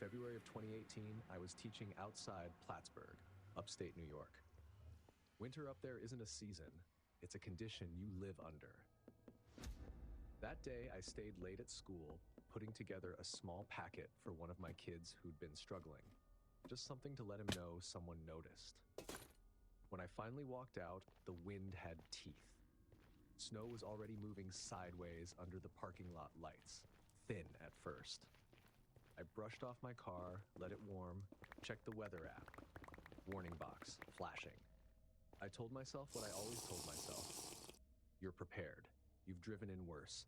February of 2018, I was teaching outside Plattsburgh, upstate New York. Winter up there isn't a season, it's a condition you live under. That day, I stayed late at school, putting together a small packet for one of my kids who'd been struggling. Just something to let him know someone noticed. When I finally walked out, the wind had teeth. Snow was already moving sideways under the parking lot lights, thin at first. I brushed off my car, let it warm, checked the weather app. Warning box, flashing. I told myself what I always told myself. You're prepared. You've driven in worse.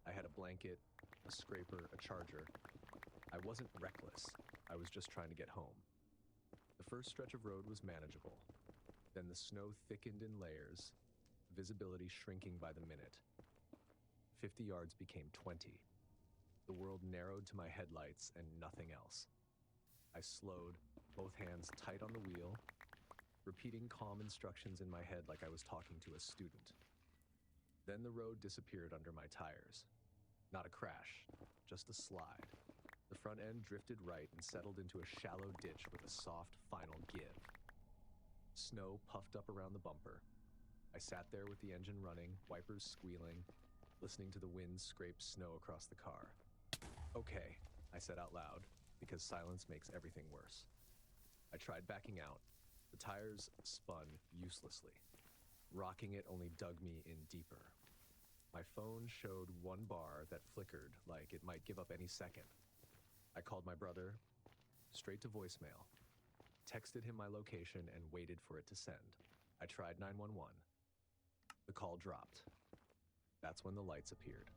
I had a blanket, a scraper, a charger. I wasn't reckless. I was just trying to get home. The first stretch of road was manageable. Then the snow thickened in layers, visibility shrinking by the minute. 50 yards became 20. The world narrowed to my headlights and nothing else. I slowed, both hands tight on the wheel, repeating calm instructions in my head like I was talking to a student. Then the road disappeared under my tires. Not a crash, just a slide. The front end drifted right and settled into a shallow ditch with a soft, final give. Snow puffed up around the bumper. I sat there with the engine running, wipers squealing, listening to the wind scrape snow across the car. Okay, I said out loud, because silence makes everything worse. I tried backing out. The tires spun uselessly. Rocking it only dug me in deeper. My phone showed one bar that flickered like it might give up any second. I called my brother, straight to voicemail, texted him my location and waited for it to send. I tried 911. The call dropped. That's when the lights appeared.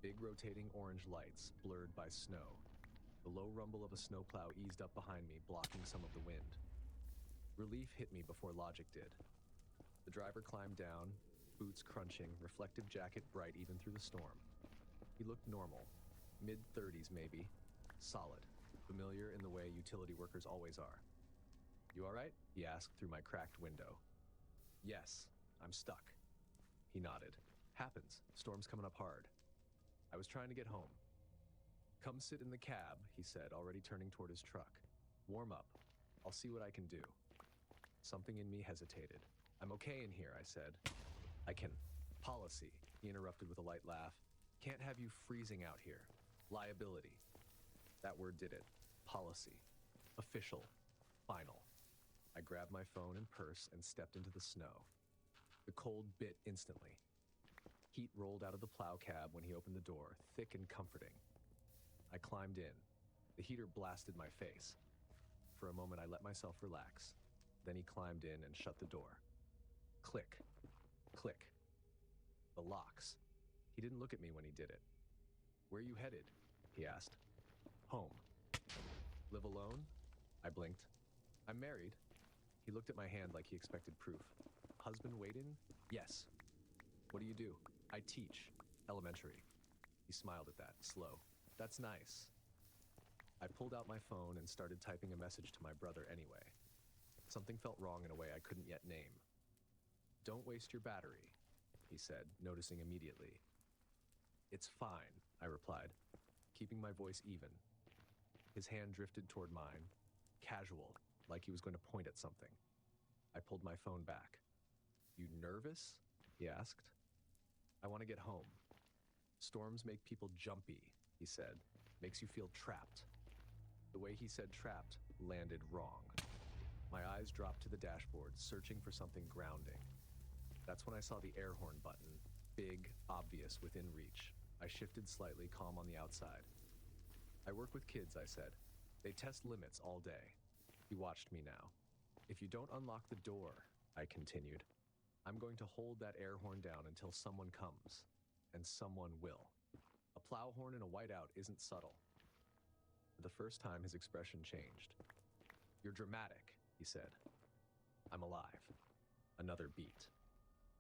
Big rotating orange lights, blurred by snow. The low rumble of a snowplow eased up behind me, blocking some of the wind. Relief hit me before logic did. The driver climbed down, boots crunching, reflective jacket bright even through the storm. He looked normal, mid-30s maybe, solid, familiar in the way utility workers always are. You all right? He asked through my cracked window. Yes, I'm stuck. He nodded. Happens, storm's coming up hard. I was trying to get home. Come sit in the cab, he said, already turning toward his truck. Warm up. I'll see what I can do. Something in me hesitated. I'm okay in here, I said. I can. Policy, he interrupted with a light laugh. Can't have you freezing out here. Liability. That word did it. Policy. Official. Final. I grabbed my phone and purse and stepped into the snow. The cold bit instantly. Heat rolled out of the plow cab when he opened the door, thick and comforting. I climbed in. The heater blasted my face. For a moment, I let myself relax. Then he climbed in and shut the door. Click. Click. The locks. He didn't look at me when he did it. Where are you headed? He asked. Home. Live alone? I blinked. I'm married. He looked at my hand like he expected proof. Husband waiting? Yes. What do you do? I teach. Elementary. He smiled at that, slow. That's nice. I pulled out my phone and started typing a message to my brother anyway. Something felt wrong in a way I couldn't yet name. Don't waste your battery, he said, noticing immediately. It's fine, I replied, keeping my voice even. His hand drifted toward mine, casual, like he was going to point at something. I pulled my phone back. You nervous? He asked. I want to get home. Storms make people jumpy, he said. Makes you feel trapped. The way he said trapped landed wrong. My eyes dropped to the dashboard, searching for something grounding. That's when I saw the air horn button, big, obvious, within reach. I shifted slightly, calm on the outside. I work with kids, I said. They test limits all day. He watched me now. If you don't unlock the door, I continued, I'm going to hold that air horn down until someone comes. And someone will. A plow horn in a whiteout isn't subtle. For the first time, his expression changed. You're dramatic, he said. I'm alive. Another beat.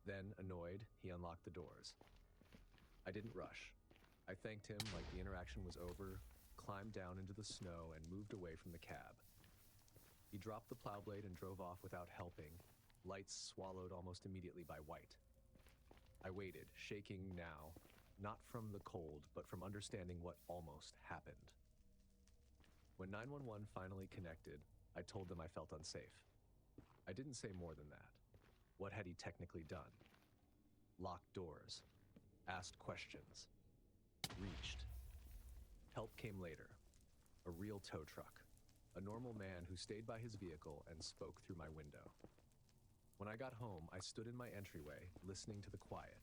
Then, annoyed, he unlocked the doors. I didn't rush. I thanked him like the interaction was over, climbed down into the snow, and moved away from the cab. He dropped the plow blade and drove off without helping, lights swallowed almost immediately by white. I waited, shaking now, not from the cold, but from understanding what almost happened. When 911 finally connected, I told them I felt unsafe. I didn't say more than that. What had he technically done? Locked doors, asked questions, reached. Help came later. A real tow truck. A normal man who stayed by his vehicle and spoke through my window. When I got home, I stood in my entryway, listening to the quiet.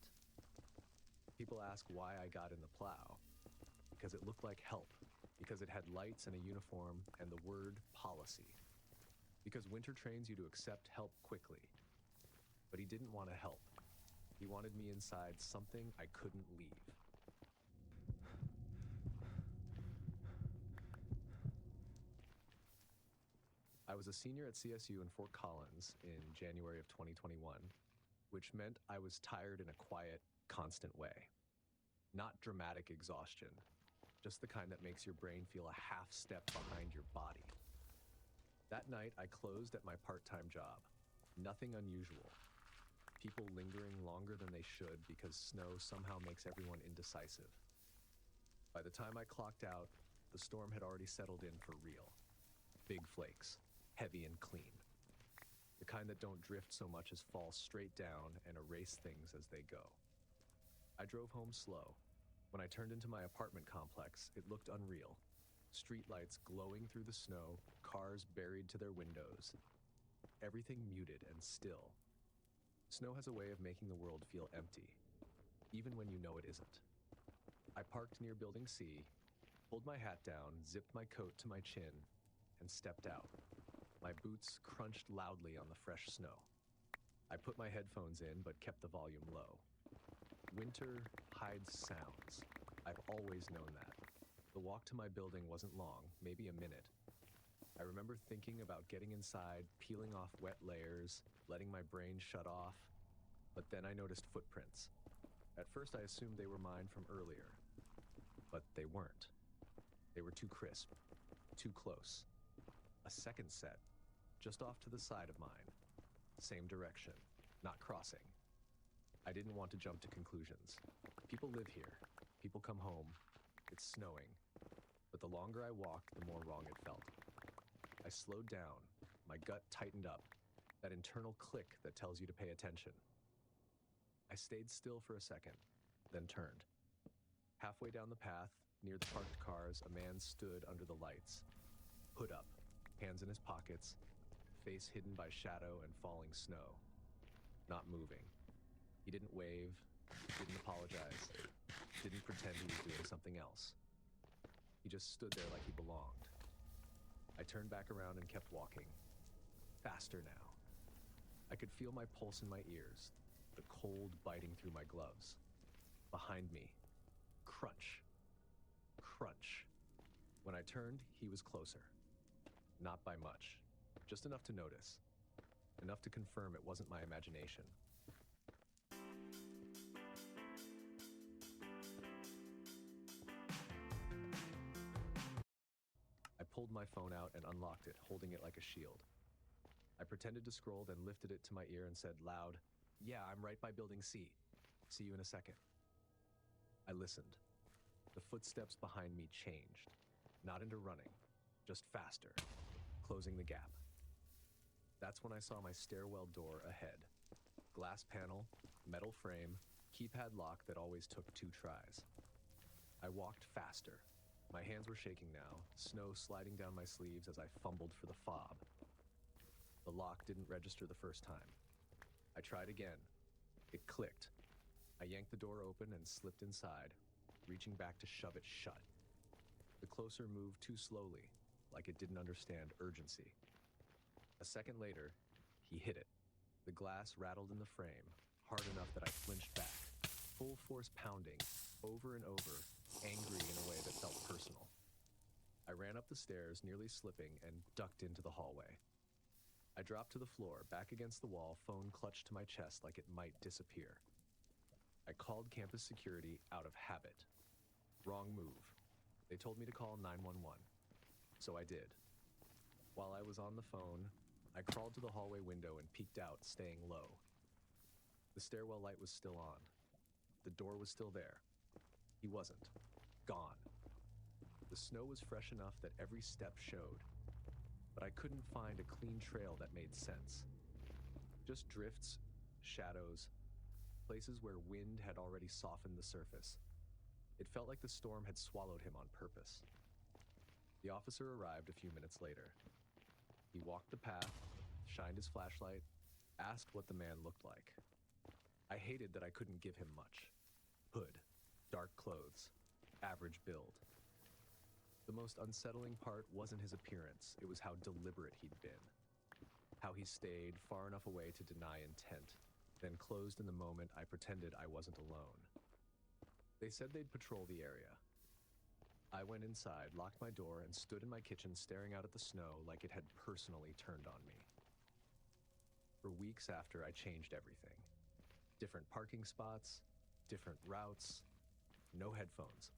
People ask why I got in the plow. Because it looked like help. Because it had lights and a uniform and the word policy. Because Winter trains you to accept help quickly. But he didn't want to help. He wanted me inside something I couldn't leave. I was a senior at CSU in Fort Collins in January of 2021, which meant I was tired in a quiet, constant way. Not dramatic exhaustion, just the kind that makes your brain feel a half step behind your body. That night, I closed at my part-time job. Nothing unusual. People lingering longer than they should because snow somehow makes everyone indecisive. By the time I clocked out, the storm had already settled in for real. Big flakes, heavy and clean. The kind that don't drift so much as fall straight down and erase things as they go. I drove home slow. When I turned into my apartment complex, it looked unreal. Streetlights glowing through the snow, cars buried to their windows. Everything muted and still. Snow has a way of making the world feel empty, even when you know it isn't. I parked near Building C, pulled my hat down, zipped my coat to my chin, and stepped out. My boots crunched loudly on the fresh snow. I put my headphones in, but kept the volume low. Winter hides sounds. I've always known that. The walk to my building wasn't long, maybe a minute. I remember thinking about getting inside, peeling off wet layers, letting my brain shut off, but then I noticed footprints. At first I assumed they were mine from earlier, but they weren't. They were too crisp, too close. A second set, just off to the side of mine. Same direction, not crossing. I didn't want to jump to conclusions. People live here. People come home. It's snowing. But the longer I walked, the more wrong it felt. I slowed down. My gut tightened up. That internal click that tells you to pay attention. I stayed still for a second, then turned. Halfway down the path, near the parked cars, a man stood under the lights. Hood up, hands in his pockets, face hidden by shadow and falling snow. Not moving. He didn't wave, didn't apologize, didn't pretend he was doing something else. He just stood there like he belonged. I turned back around and kept walking. Faster now. I could feel my pulse in my ears, the cold biting through my gloves. Behind me, crunch, crunch. When I turned, he was closer. Not by much, just enough to notice. Enough to confirm it wasn't my imagination. I pulled my phone out and unlocked it, holding it like a shield. I pretended to scroll, then lifted it to my ear and said loud, "Yeah, I'm right by Building C. See you in a second." I listened. The footsteps behind me changed. Not into running, just faster, closing the gap. That's when I saw my stairwell door ahead. Glass panel, metal frame, keypad lock that always took 2 tries. I walked faster. My hands were shaking now, snow sliding down my sleeves as I fumbled for the fob. The lock didn't register the first time. I tried again. It clicked. I yanked the door open and slipped inside, reaching back to shove it shut. The closer moved too slowly, like it didn't understand urgency. A second later, he hit it. The glass rattled in the frame, hard enough that I flinched back, full force pounding, over and over, angry in a way that felt personal. I ran up the stairs, nearly slipping, and ducked into the hallway. I dropped to the floor, back against the wall, phone clutched to my chest like it might disappear. I called campus security out of habit. Wrong move. They told me to call 911. So I did. While I was on the phone, I crawled to the hallway window and peeked out, staying low. The stairwell light was still on. The door was still there. He wasn't. Gone. The snow was fresh enough that every step showed, but I couldn't find a clean trail that made sense. Just drifts, shadows, places where wind had already softened the surface. It felt like the storm had swallowed him on purpose. The officer arrived a few minutes later. He walked the path, shined his flashlight, asked what the man looked like. I hated that I couldn't give him much. Hood, dark clothes, average build. The most unsettling part wasn't his appearance, it was how deliberate he'd been. How he stayed far enough away to deny intent, then closed in the moment I pretended I wasn't alone. They said they'd patrol the area. I went inside, locked my door, and stood in my kitchen staring out at the snow like it had personally turned on me. For weeks after, I changed everything. Different parking spots, different routes, no headphones.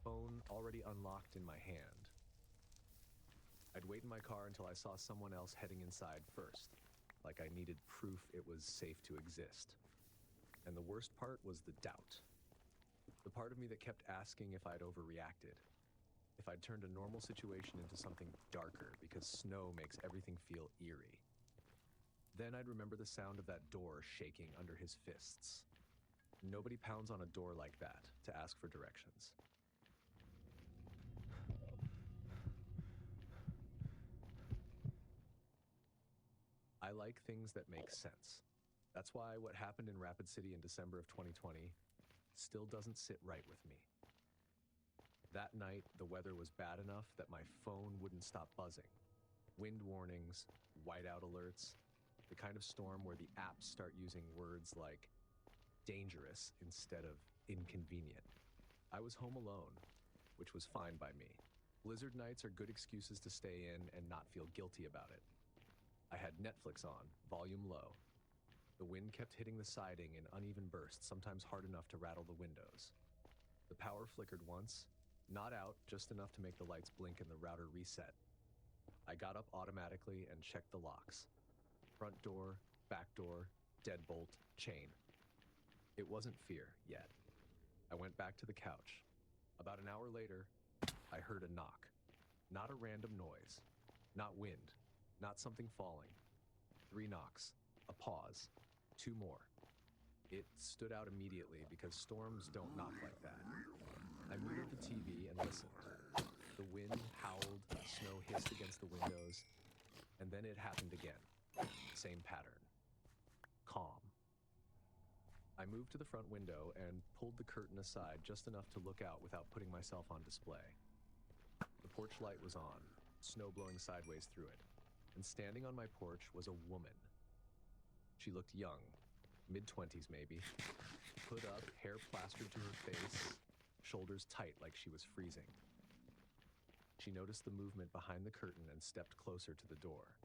Phone already unlocked in my hand. I'd wait in my car until I saw someone else heading inside first, like I needed proof it was safe to exist. And the worst part was the doubt. The part of me that kept asking if I'd overreacted, if I'd turned a normal situation into something darker because snow makes everything feel eerie. Then I'd remember the sound of that door shaking under his fists. Nobody pounds on a door like that to ask for directions. I like things that make sense. That's why what happened in Rapid City in December of 2020 still doesn't sit right with me. That night, the weather was bad enough that my phone wouldn't stop buzzing. Wind warnings, whiteout alerts, the kind of storm where the apps start using words like dangerous instead of inconvenient. I was home alone, which was fine by me. Blizzard nights are good excuses to stay in and not feel guilty about it. I had Netflix on, volume low. The wind kept hitting the siding in uneven bursts, sometimes hard enough to rattle the windows. The power flickered once, not out, just enough to make the lights blink and the router reset. I got up automatically and checked the locks. Front door, back door, deadbolt, chain. It wasn't fear yet. I went back to the couch. About an hour later, I heard a knock. Not a random noise, not wind, not something falling. 3 knocks, a pause, 2 more. It stood out immediately because storms don't knock like that. I muted the TV and listened. The wind howled, snow hissed against the windows, and then it happened again. Same pattern. Calm. I moved to the front window and pulled the curtain aside just enough to look out without putting myself on display. The porch light was on, snow blowing sideways through it, and standing on my porch was a woman. She looked young, mid-20s maybe, hood up, hair plastered to her face, shoulders tight like she was freezing. She noticed the movement behind the curtain and stepped closer to the door.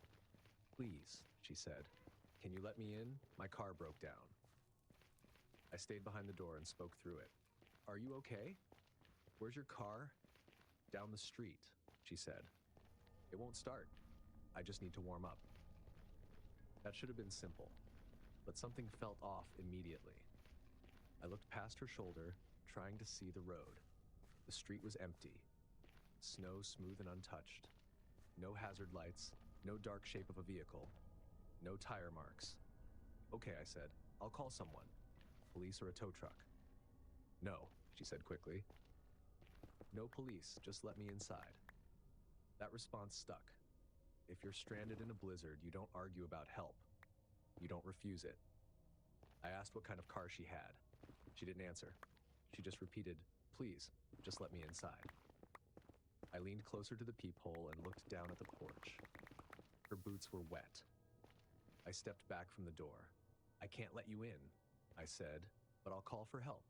"Please," she said, "can you let me in? My car broke down." I stayed behind the door and spoke through it. "Are you okay? Where's your car?" "Down the street," she said. "It won't start. I just need to warm up." That should have been simple, but something felt off immediately. I looked past her shoulder, trying to see the road. The street was empty. Snow smooth and untouched. No hazard lights, no dark shape of a vehicle, no tire marks. "Okay," I said, "I'll call someone. Police or a tow truck." "No," she said quickly. "No police, just let me inside." That response stuck. If you're stranded in a blizzard, you don't argue about help. You don't refuse it. I asked what kind of car she had. She didn't answer. She just repeated, "Please, just let me inside." I leaned closer to the peephole and looked down at the porch. Her boots were wet. I stepped back from the door. "I can't let you in," I said, "but I'll call for help."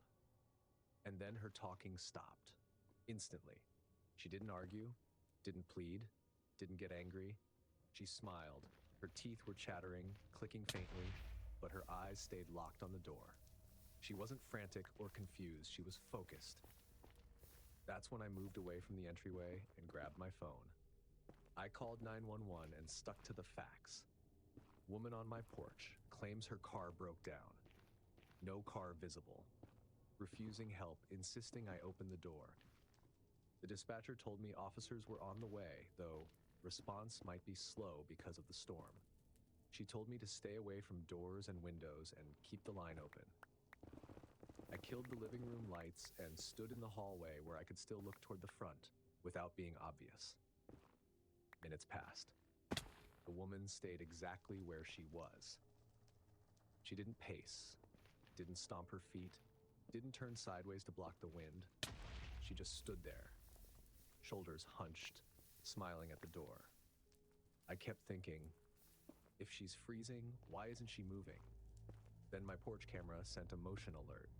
And then her talking stopped. Instantly. She didn't argue, didn't plead, didn't get angry. She smiled. Her teeth were chattering, clicking faintly, but her eyes stayed locked on the door. She wasn't frantic or confused, she was focused. That's when I moved away from the entryway and grabbed my phone. I called 911 and stuck to the facts. Woman on my porch claims her car broke down. No car visible. Refusing help, insisting I open the door. The dispatcher told me officers were on the way, though response might be slow because of the storm. She told me to stay away from doors and windows and keep the line open. I killed the living room lights and stood in the hallway where I could still look toward the front without being obvious. Minutes passed. The woman stayed exactly where she was. She didn't pace, didn't stomp her feet, didn't turn sideways to block the wind. She just stood there, shoulders hunched, smiling at the door. I kept thinking, if she's freezing, why isn't she moving? Then my porch camera sent a motion alert.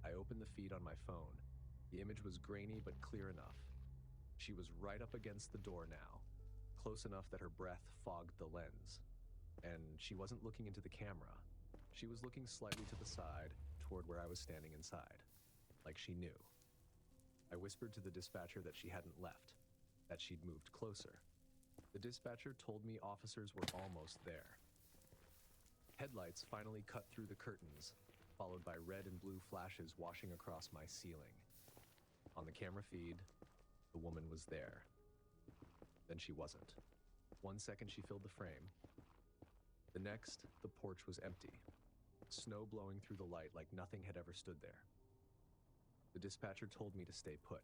I opened the feed on my phone. The image was grainy but clear enough. She was right up against the door now, close enough that her breath fogged the lens. And she wasn't looking into the camera. She was looking slightly to the side, toward where I was standing inside, like she knew. I whispered to the dispatcher that she hadn't left, that she'd moved closer. The dispatcher told me officers were almost there. Headlights finally cut through the curtains, followed by red and blue flashes washing across my ceiling. On the camera feed, the woman was there. Then she wasn't. 1 second she filled the frame. The next, the porch was empty. Snow blowing through the light like nothing had ever stood there. The dispatcher told me to stay put.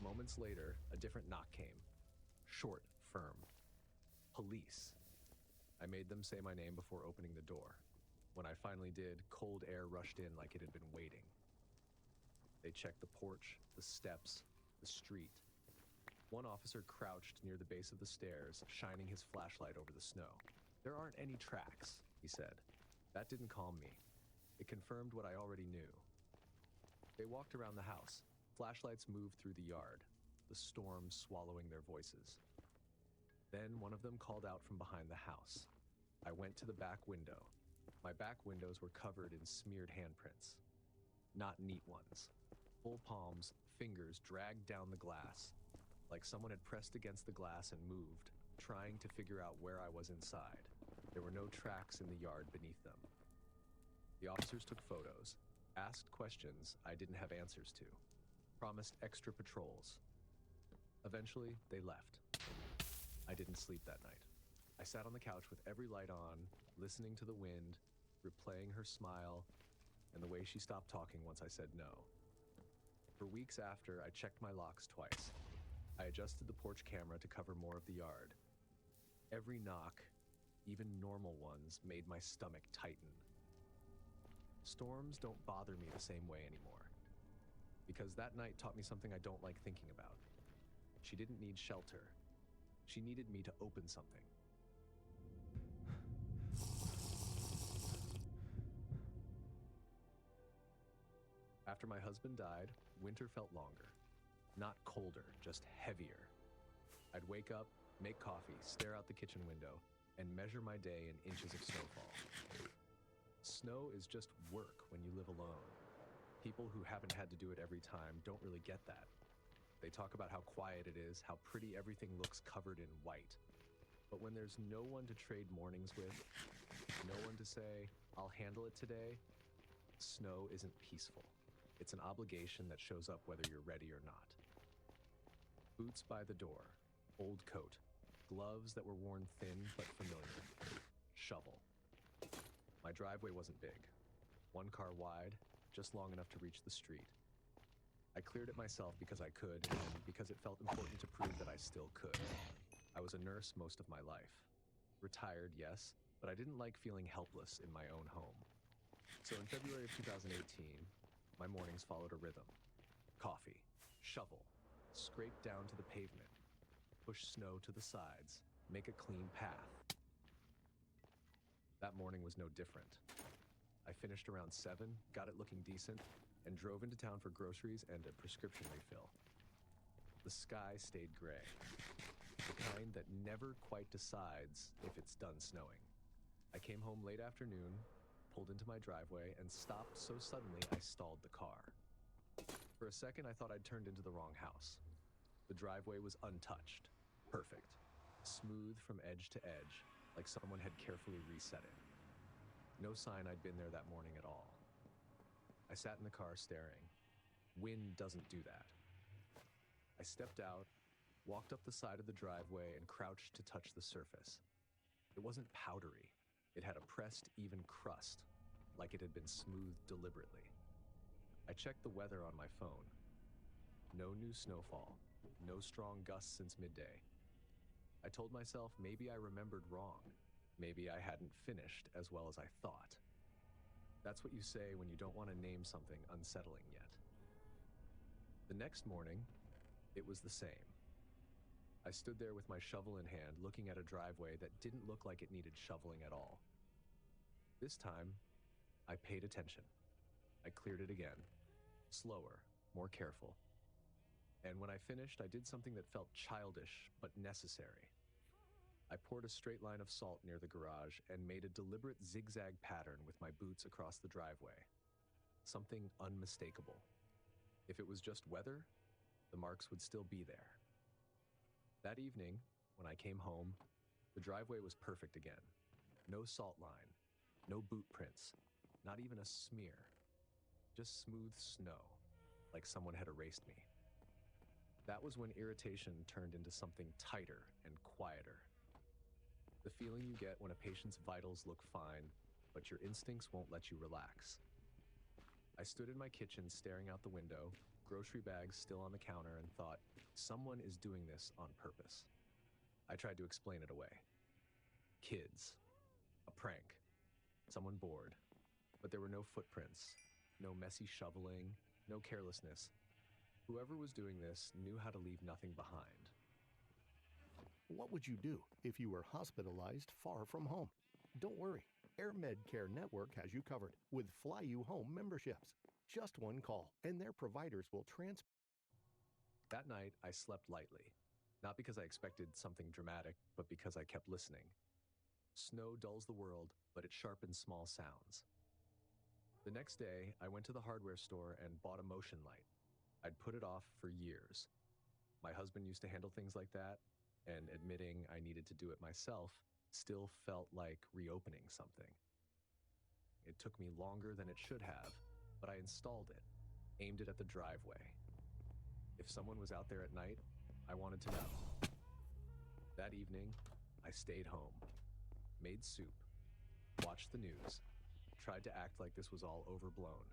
Moments later, a different knock came. Short, firm. Police. I made them say my name before opening the door. When I finally did, cold air rushed in like it had been waiting. They checked the porch, the steps, the street. One officer crouched near the base of the stairs, shining his flashlight over the snow. "There aren't any tracks," he said. That didn't calm me. It confirmed what I already knew. They walked around the house. Flashlights moved through the yard, the storm swallowing their voices. Then one of them called out from behind the house. I went to the back window. My back windows were covered in smeared handprints. Not neat ones. Full palms, fingers dragged down the glass, like someone had pressed against the glass and moved, trying to figure out where I was inside. There were no tracks in the yard beneath them. The officers took photos, asked questions I didn't have answers to, promised extra patrols. Eventually, they left. I didn't sleep that night. I sat on the couch with every light on, listening to the wind, replaying her smile, and the way she stopped talking once I said no. For weeks after, I checked my locks twice. I adjusted the porch camera to cover more of the yard. Every knock, even normal ones, made my stomach tighten. Storms don't bother me the same way anymore. Because that night taught me something I don't like thinking about. She didn't need shelter. She needed me to open something. After my husband died, winter felt longer. Not colder, just heavier. I'd wake up, make coffee, stare out the kitchen window, and measure my day in inches of snowfall. Snow is just work when you live alone. People who haven't had to do it every time don't really get that. They talk about how quiet it is, how pretty everything looks covered in white. But when there's no one to trade mornings with, no one to say, "I'll handle it today," snow isn't peaceful. It's an obligation that shows up whether you're ready or not. Boots by the door, old coat, gloves that were worn thin but familiar, shovel. My driveway wasn't big. 1 car wide, just long enough to reach the street. I cleared it myself because I could, and because it felt important to prove that I still could. I was a nurse most of my life. Retired, yes, but I didn't like feeling helpless in my own home. So in February of 2018, my mornings followed a rhythm. Coffee, shovel, scrape down to the pavement, push snow to the sides, make a clean path. That morning was no different. I finished around 7, got it looking decent, and drove into town for groceries and a prescription refill. The sky stayed gray, the kind that never quite decides if it's done snowing. I came home late afternoon, pulled into my driveway, and stopped so suddenly I stalled the car. For a second, I thought I'd turned into the wrong house. The driveway was untouched, perfect, smooth from edge to edge, like someone had carefully reset it. No sign I'd been there that morning at all. I sat in the car staring. Wind doesn't do that. I stepped out, walked up the side of the driveway, and crouched to touch the surface. It wasn't powdery. It had a pressed, even crust, like it had been smoothed deliberately. I checked the weather on my phone. No new snowfall, no strong gusts since midday. I told myself maybe I remembered wrong. Maybe I hadn't finished as well as I thought. That's what you say when you don't want to name something unsettling yet. The next morning, it was the same. I stood there with my shovel in hand, looking at a driveway that didn't look like it needed shoveling at all. This time, I paid attention. I cleared it again, slower, more careful. And when I finished, I did something that felt childish but necessary. I poured a straight line of salt near the garage and made a deliberate zigzag pattern with my boots across the driveway. Something unmistakable. If it was just weather, the marks would still be there. That evening, when I came home, the driveway was perfect again. No salt line, no boot prints, not even a smear. Just smooth snow, like someone had erased me. That was when irritation turned into something tighter and quieter. The feeling you get when a patient's vitals look fine, but your instincts won't let you relax. I stood in my kitchen staring out the window, grocery bags still on the counter, and thought, someone is doing this on purpose. I tried to explain it away. Kids. A prank. Someone bored. But there were no footprints, no messy shoveling, no carelessness. Whoever was doing this knew how to leave nothing behind. What would you do if you were hospitalized far from home? Don't worry, AirMed Care Network has you covered with Fly You Home memberships. Just one call, and their providers will That night, I slept lightly. Not because I expected something dramatic, but because I kept listening. Snow dulls the world, but it sharpens small sounds. The next day, I went to the hardware store and bought a motion light. I'd put it off for years. My husband used to handle things like that, and admitting I needed to do it myself still felt like reopening something. It took me longer than it should have, but I installed it, aimed it at the driveway. If someone was out there at night, I wanted to know. That evening, I stayed home, made soup, watched the news, tried to act like this was all overblown.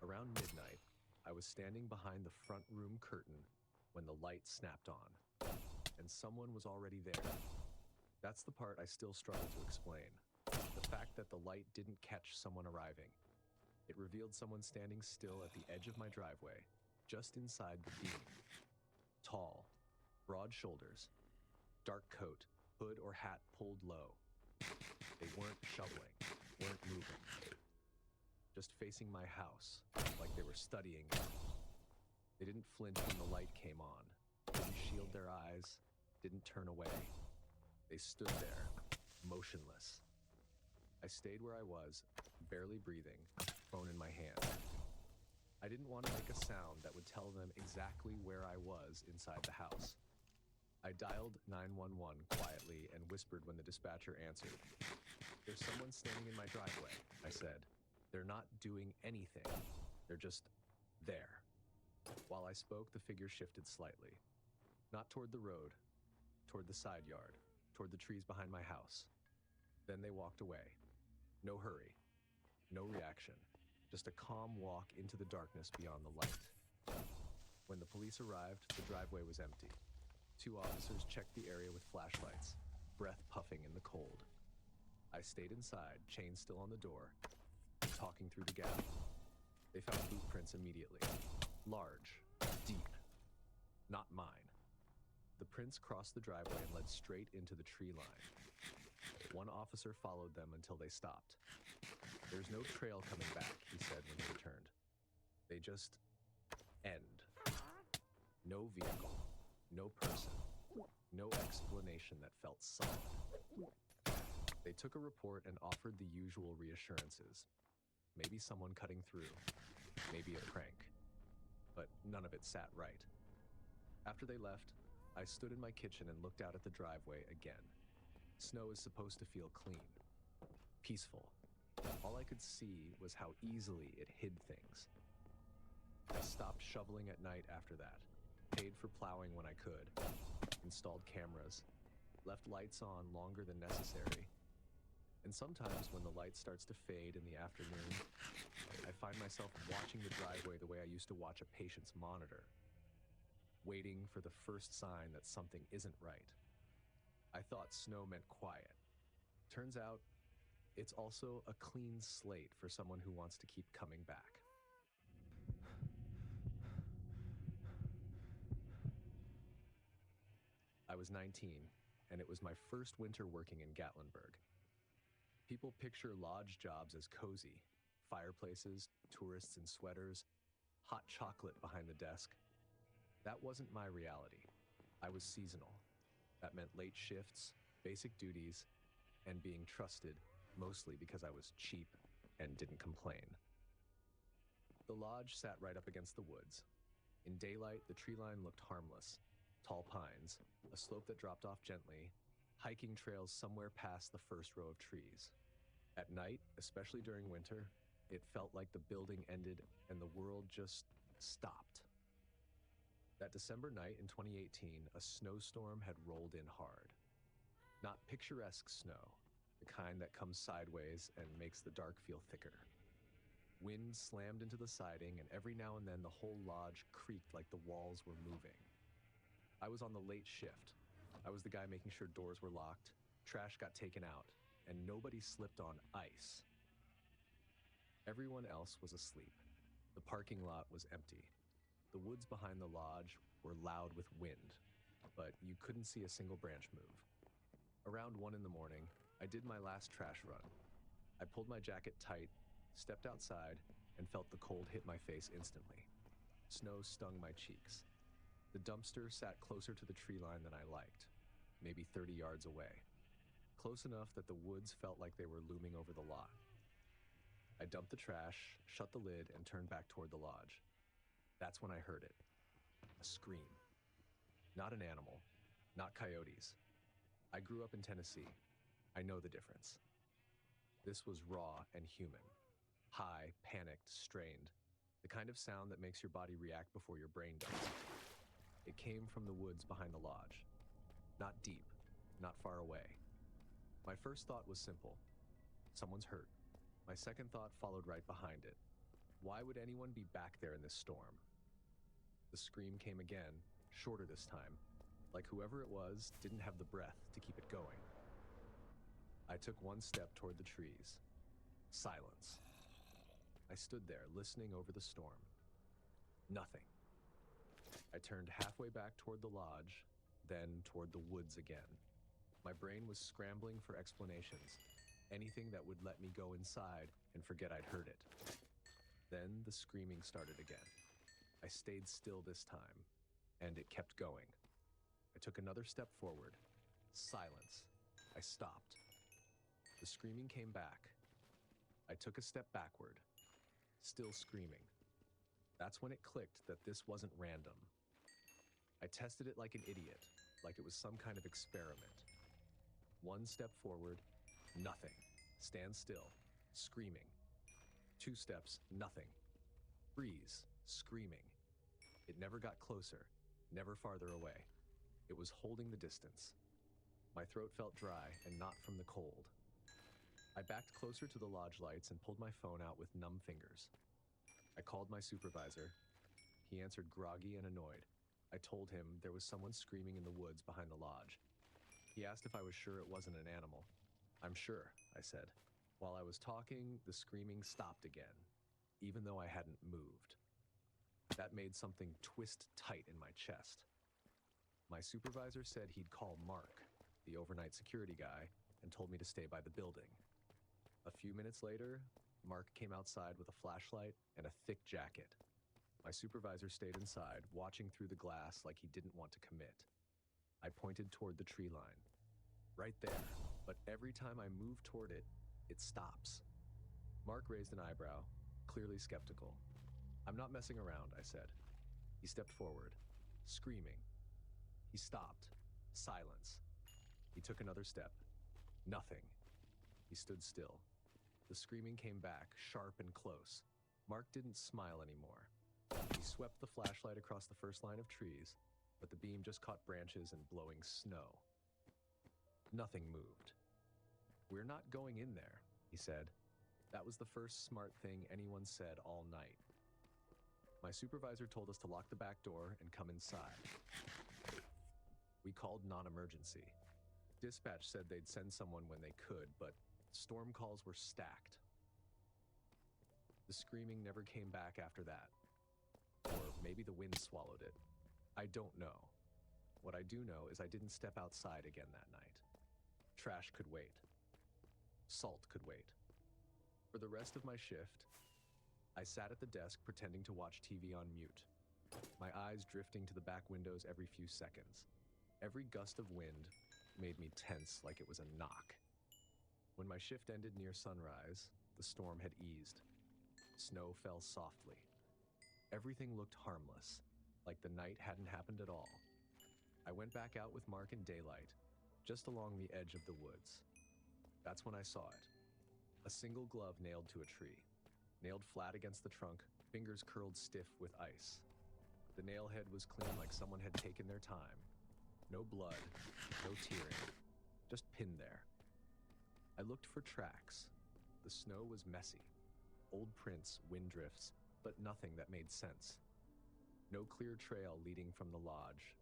Around midnight, I was standing behind the front room curtain when the light snapped on, and someone was already there. That's the part I still struggle to explain. The fact that the light didn't catch someone arriving. It revealed someone standing still at the edge of my driveway, just inside the beam. Tall, broad shoulders, dark coat, hood or hat pulled low. They weren't shoveling, weren't moving. Just facing my house, like they were studying me. They didn't flinch when the light came on, didn't shield their eyes, didn't turn away. They stood there, motionless. I stayed where I was, barely breathing, phone in my hand. I didn't want to make a sound that would tell them exactly where I was inside the house. I dialed 911 quietly and whispered when the dispatcher answered. "There's someone standing in my driveway," I said. "They're not doing anything. They're just there." While I spoke, the figure shifted slightly. Not toward the road, toward the side yard, toward the trees behind my house. Then they walked away. No hurry, no reaction, just a calm walk into the darkness beyond the light. When the police arrived, the driveway was empty. 2 officers checked the area with flashlights, breath puffing in the cold. I stayed inside, chain still on the door, talking through the gap. They found boot prints immediately. Large, deep, not mine. The prints crossed the driveway and led straight into the tree line. One officer followed them until they stopped. "There's no trail coming back," he said when he returned. "They just end. No vehicle, no person, no explanation that felt solid." They took a report and offered the usual reassurances. Maybe someone cutting through, maybe a prank. But none of it sat right. After they left, I stood in my kitchen and looked out at the driveway again. Snow is supposed to feel clean, peaceful. All I could see was how easily it hid things. I stopped shoveling at night after that. paid for plowing when I could, installed cameras, left lights on longer than necessary. And sometimes when the light starts to fade in the afternoon, I find myself watching the driveway the way I used to watch a patient's monitor, waiting for the first sign that something isn't right. I thought snow meant quiet. Turns out, it's also a clean slate for someone who wants to keep coming back. I was 19, and it was my first winter working in Gatlinburg. People picture lodge jobs as cozy, fireplaces, tourists in sweaters, hot chocolate behind the desk. That wasn't my reality. I was seasonal. That meant late shifts, basic duties, and being trusted, mostly because I was cheap and didn't complain. The lodge sat right up against the woods. In daylight, the tree line looked harmless. Tall pines, a slope that dropped off gently, hiking trails somewhere past the first row of trees. At night, especially during winter, it felt like the building ended and the world just stopped. That December night in 2018, a snowstorm had rolled in hard. Not picturesque snow, the kind that comes sideways and makes the dark feel thicker. Wind slammed into the siding, and every now and then the whole lodge creaked like the walls were moving. I was on the late shift. I was the guy making sure doors were locked, trash got taken out, and nobody slipped on ice. Everyone else was asleep. The parking lot was empty. The woods behind the lodge were loud with wind, but you couldn't see a single branch move. Around 1 in the morning, I did my last trash run. I pulled my jacket tight, stepped outside, and felt the cold hit my face instantly. Snow stung my cheeks. The dumpster sat closer to the tree line than I liked, maybe 30 yards away. Close enough that the woods felt like they were looming over the lot. I dumped the trash, shut the lid, and turned back toward the lodge. That's when I heard it. A scream. Not an animal, not coyotes. I grew up in Tennessee. I know the difference. This was raw and human. High, panicked, strained. The kind of sound that makes your body react before your brain does. It came from the woods behind the lodge. Not deep, not far away. My first thought was simple. Someone's hurt. My second thought followed right behind it. Why would anyone be back there in this storm? The scream came again, shorter this time, like whoever it was didn't have the breath to keep it going. I took one step toward the trees. Silence. I stood there, listening over the storm. Nothing. I turned halfway back toward the lodge, then toward the woods again. My brain was scrambling for explanations, anything that would let me go inside and forget I'd heard it. Then the screaming started again. I stayed still this time, and it kept going. I took another step forward. Silence. I stopped. The screaming came back. I took a step backward. Still screaming. That's when it clicked that this wasn't random. I tested it like an idiot, like it was some kind of experiment. One step forward, nothing. Stand still, screaming. 2 steps, nothing. Freeze, screaming. It never got closer, never farther away. It was holding the distance. My throat felt dry and not from the cold. I backed closer to the lodge lights and pulled my phone out with numb fingers. I called my supervisor. He answered groggy and annoyed. I told him there was someone screaming in the woods behind the lodge. He asked if I was sure it wasn't an animal. I'm sure, I said. While I was talking, the screaming stopped again, even though I hadn't moved. That made something twist tight in my chest. My supervisor said he'd call Mark, the overnight security guy, and told me to stay by the building. A few minutes later, Mark came outside with a flashlight and a thick jacket. My supervisor stayed inside, watching through the glass like he didn't want to commit. I pointed toward the tree line. Right there, but every time I move toward it, it stops. Mark raised an eyebrow, clearly skeptical. I'm not messing around, I said. He stepped forward, screaming. He stopped. Silence. He took another step. Nothing. He stood still. The screaming came back, sharp and close. Mark didn't smile anymore. He swept the flashlight across the first line of trees, but the beam just caught branches and blowing snow. Nothing moved. "We're not going in there," he said. That was the first smart thing anyone said all night. My supervisor told us to lock the back door and come inside. We called non-emergency. Dispatch said they'd send someone when they could, but storm calls were stacked. The screaming never came back after that. Or maybe the wind swallowed it. I don't know. What I do know is I didn't step outside again that night. Trash could wait. Salt could wait. For the rest of my shift, I sat at the desk pretending to watch TV on mute, my eyes drifting to the back windows every few seconds. Every gust of wind made me tense like it was a knock. When my shift ended near sunrise, the storm had eased. Snow fell softly. Everything looked harmless, like the night hadn't happened at all. I went back out with Mark in daylight, just along the edge of the woods. That's when I saw it. A single glove nailed to a tree, nailed flat against the trunk, fingers curled stiff with ice. The nail head was clean like someone had taken their time. No blood, no tearing, just pinned there. I looked for tracks. The snow was messy. Old prints, wind drifts, but nothing that made sense. No clear trail leading from the lodge.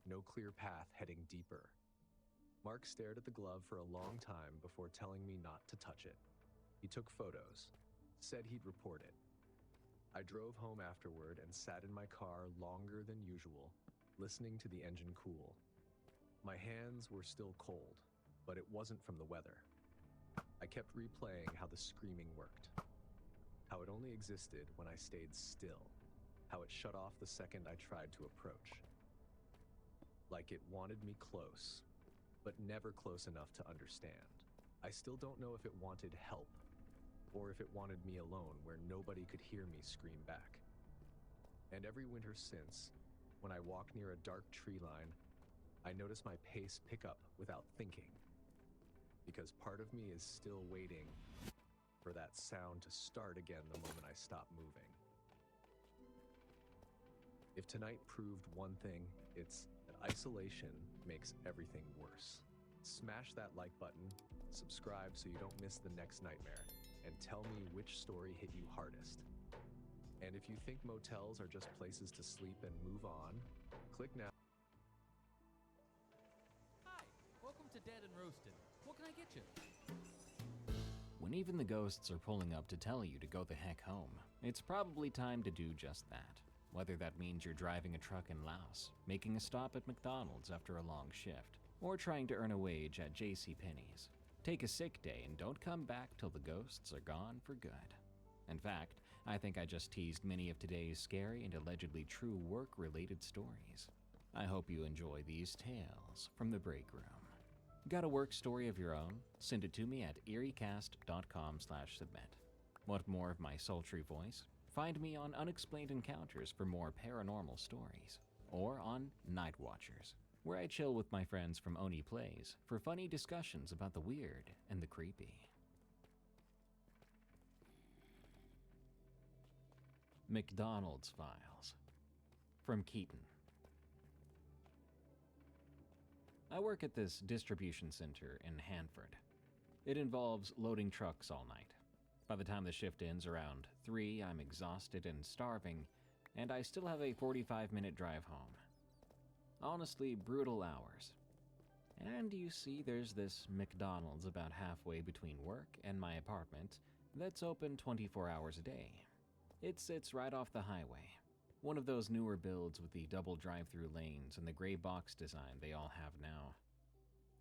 No clear path heading deeper. Mark stared at the glove for a long time before telling me not to touch it. He took photos, said he'd report it. I drove home afterward and sat in my car longer than usual, listening to the engine cool. My hands were still cold, but it wasn't from the weather. I kept replaying how the screaming worked. How it only existed when I stayed still. How it shut off the second I tried to approach. Like it wanted me close, but never close enough to understand. I still don't know if it wanted help, or if it wanted me alone where nobody could hear me scream back. And every winter since, when I walk near a dark tree line, I notice my pace pick up without thinking. Because part of me is still waiting for that sound to start again the moment I stop moving. If tonight proved one thing, it's that isolation makes everything worse. Smash that like button, subscribe so you don't miss the next nightmare, and tell me which story hit you hardest. And if you think motels are just places to sleep and move on, click now. Hi, welcome to Dead and Roasted. What can I get you? When even the ghosts are pulling up to tell you to go the heck home, it's probably time to do just that. Whether that means you're driving a truck in Laos, making a stop at McDonald's after a long shift, or trying to earn a wage at JCPenney's. Take a sick day and don't come back till the ghosts are gone for good. In fact, I think I just teased many of today's scary and allegedly true work-related stories. I hope you enjoy these tales from the break room. Got a work story of your own? Send it to me at eeriecast.com/submit. Want more of my sultry voice? Find me on Unexplained Encounters for more paranormal stories, or on Night Watchers, where I chill with my friends from Oni Plays for funny discussions about the weird and the creepy. McDonald's Files from Keaton. I work at this distribution center in Hanford. It involves loading trucks all night. By the time the shift ends around 3, I'm exhausted and starving, and I still have a 45-minute drive home. Honestly, brutal hours. And you see there's this McDonald's about halfway between work and my apartment that's open 24 hours a day. It sits right off the highway. One of those newer builds with the double drive-through lanes and the gray box design they all have now.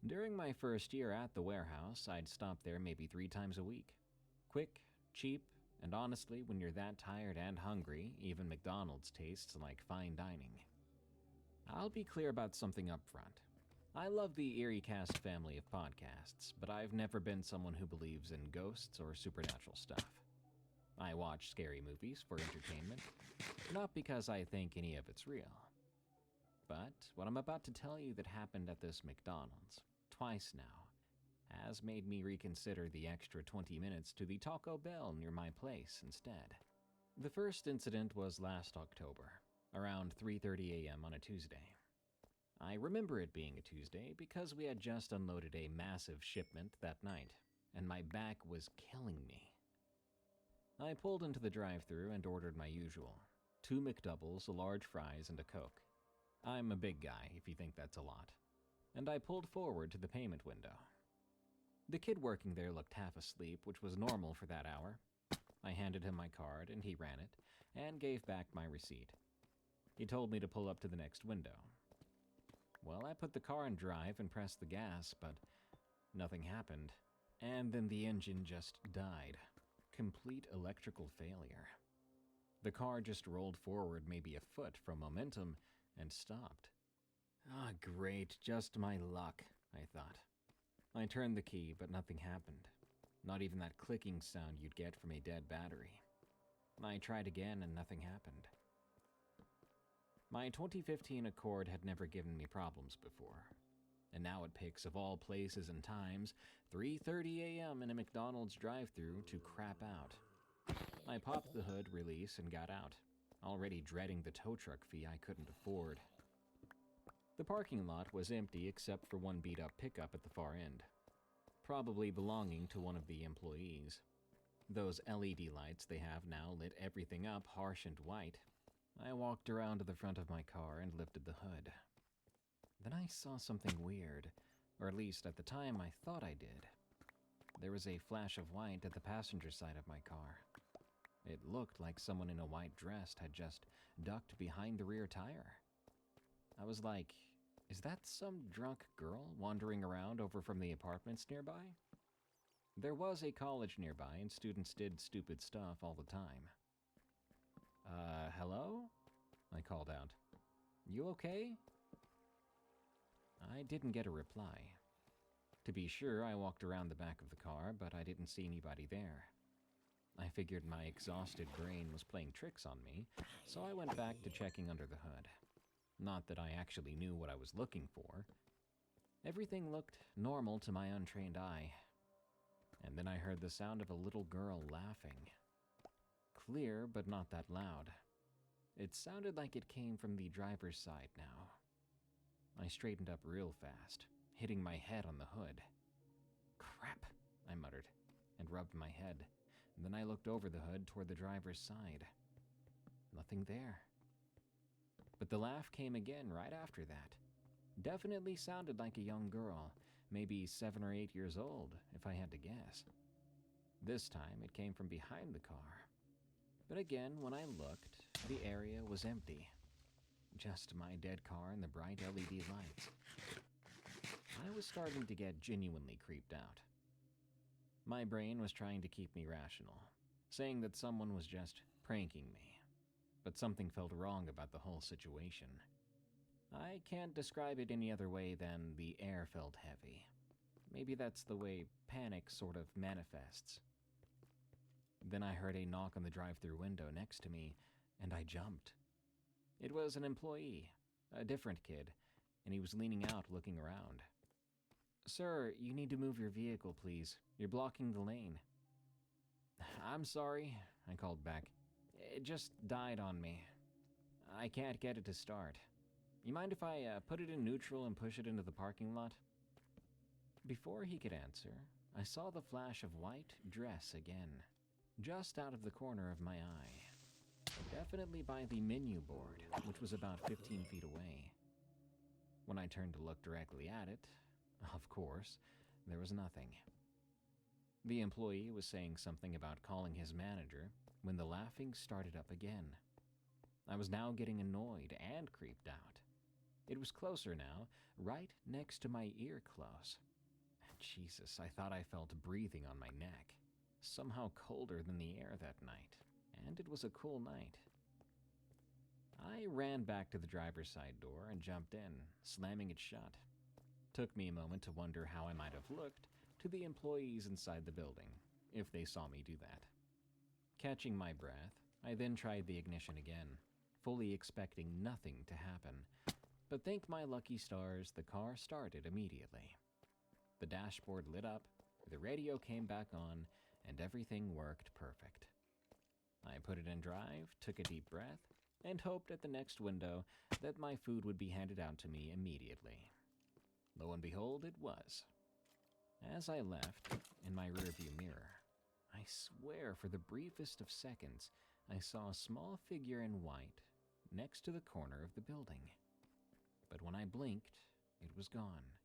During my first year at the warehouse, I'd stop there maybe 3 times a week. Quick, cheap, and honestly, when you're that tired and hungry, even McDonald's tastes like fine dining. I'll be clear about something up front. I love the EerieCast family of podcasts, but I've never been someone who believes in ghosts or supernatural stuff. I watch scary movies for entertainment, not because I think any of it's real. But what I'm about to tell you that happened at this McDonald's, twice now, has made me reconsider the extra 20 minutes to the Taco Bell near my place instead. The first incident was last October, around 3:30 a.m. on a Tuesday. I remember it being a Tuesday because we had just unloaded a massive shipment that night, and my back was killing me. I pulled into the drive-thru and ordered my usual: 2 McDoubles, a large fries, and a Coke. I'm a big guy, if you think that's a lot. And I pulled forward to the payment window. The kid working there looked half asleep, which was normal for that hour. I handed him my card, and he ran it, and gave back my receipt. He told me to pull up to the next window. Well, I put the car in drive and pressed the gas, but nothing happened. And then the engine just died. Complete electrical failure. The car just rolled forward maybe a foot from momentum and stopped. Ah, great, just my luck, I thought. I turned the key, but nothing happened. Not even that clicking sound you'd get from a dead battery. I tried again and nothing happened. My 2015 Accord had never given me problems before. And now it picks, of all places and times, 3:30 a.m. in a McDonald's drive-thru to crap out. I popped the hood release and got out, already dreading the tow truck fee I couldn't afford. The parking lot was empty except for one beat-up pickup at the far end, probably belonging to one of the employees. Those LED lights they have now lit everything up harsh and white. I walked around to the front of my car and lifted the hood. Then I saw something weird, or at least at the time I thought I did. There was a flash of white at the passenger side of my car. It looked like someone in a white dress had just ducked behind the rear tire. I was like, is that some drunk girl wandering around over from the apartments nearby? There was a college nearby and students did stupid stuff all the time. Hello? I called out. You okay? I didn't get a reply. To be sure, I walked around the back of the car, but I didn't see anybody there. I figured my exhausted brain was playing tricks on me, so I went back to checking under the hood. Not that I actually knew what I was looking for. Everything looked normal to my untrained eye. And then I heard the sound of a little girl laughing. Clear, but not that loud. It sounded like it came from the driver's side now. I straightened up real fast, hitting my head on the hood. Crap, I muttered, and rubbed my head. And then I looked over the hood toward the driver's side. Nothing there. But the laugh came again right after that. Definitely sounded like a young girl, maybe 7 or 8 years old, if I had to guess. This time it came from behind the car. But again, when I looked, the area was empty. Just my dead car and the bright LED lights. I was starting to get genuinely creeped out. My brain was trying to keep me rational, saying that someone was just pranking me. But something felt wrong about the whole situation. I can't describe it any other way than the air felt heavy. Maybe that's the way panic sort of manifests. Then I heard a knock on the drive-thru window next to me, and I jumped. It was an employee, a different kid, and he was leaning out looking around. Sir, you need to move your vehicle, please. You're blocking the lane. I'm sorry, I called back. It just died on me. I can't get it to start. You mind if I put it in neutral and push it into the parking lot? Before he could answer, I saw the flash of white dress again, just out of the corner of my eye. Definitely by the menu board, which was about 15 feet away. When I turned to look directly at it, of course, there was nothing. The employee was saying something about calling his manager when the laughing started up again. I was now getting annoyed and creeped out. It was closer now, right next to my ear close. Jesus, I thought I felt breathing on my neck, somehow colder than the air that night, and it was a cool night. I ran back to the driver's side door and jumped in, slamming it shut. Took me a moment to wonder how I might have looked to the employees inside the building, if they saw me do that. Catching my breath, I then tried the ignition again, fully expecting nothing to happen. But thank my lucky stars, the car started immediately. The dashboard lit up, the radio came back on, and everything worked perfect. I put it in drive, took a deep breath, and hoped at the next window that my food would be handed out to me immediately. Lo and behold, it was. As I left, in my rearview mirror, I swear for the briefest of seconds, I saw a small figure in white next to the corner of the building. But when I blinked, it was gone.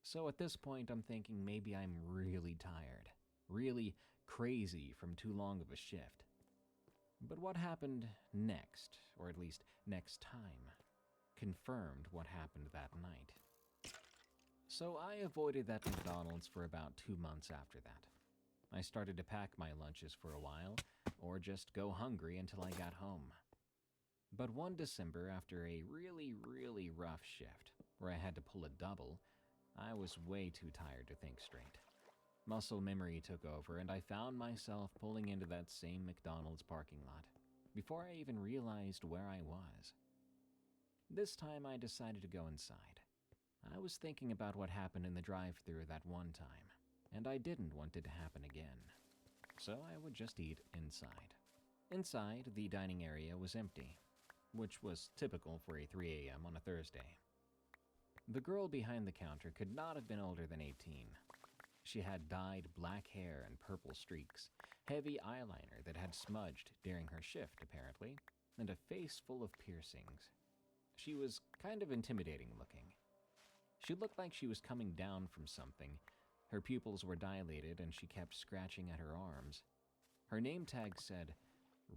So at this point, I'm thinking maybe I'm really tired, really crazy from too long of a shift. But what happened next, or at least next time, confirmed what happened that night. So I avoided that McDonald's for about 2 months after that. I started to pack my lunches for a while, or just go hungry until I got home. But one December, after a really rough shift, where I had to pull a double, I was way too tired to think straight. Muscle memory took over, and I found myself pulling into that same McDonald's parking lot, before I even realized where I was. This time I decided to go inside. I was thinking about what happened in the drive-thru that one time, and I didn't want it to happen again. So I would just eat inside. Inside, the dining area was empty, which was typical for a 3 a.m. on a Thursday. The girl behind the counter could not have been older than 18. She had dyed black hair and purple streaks, heavy eyeliner that had smudged during her shift, apparently, and a face full of piercings. She was kind of intimidating looking. She looked like she was coming down from something. Her pupils were dilated and she kept scratching at her arms. Her name tag said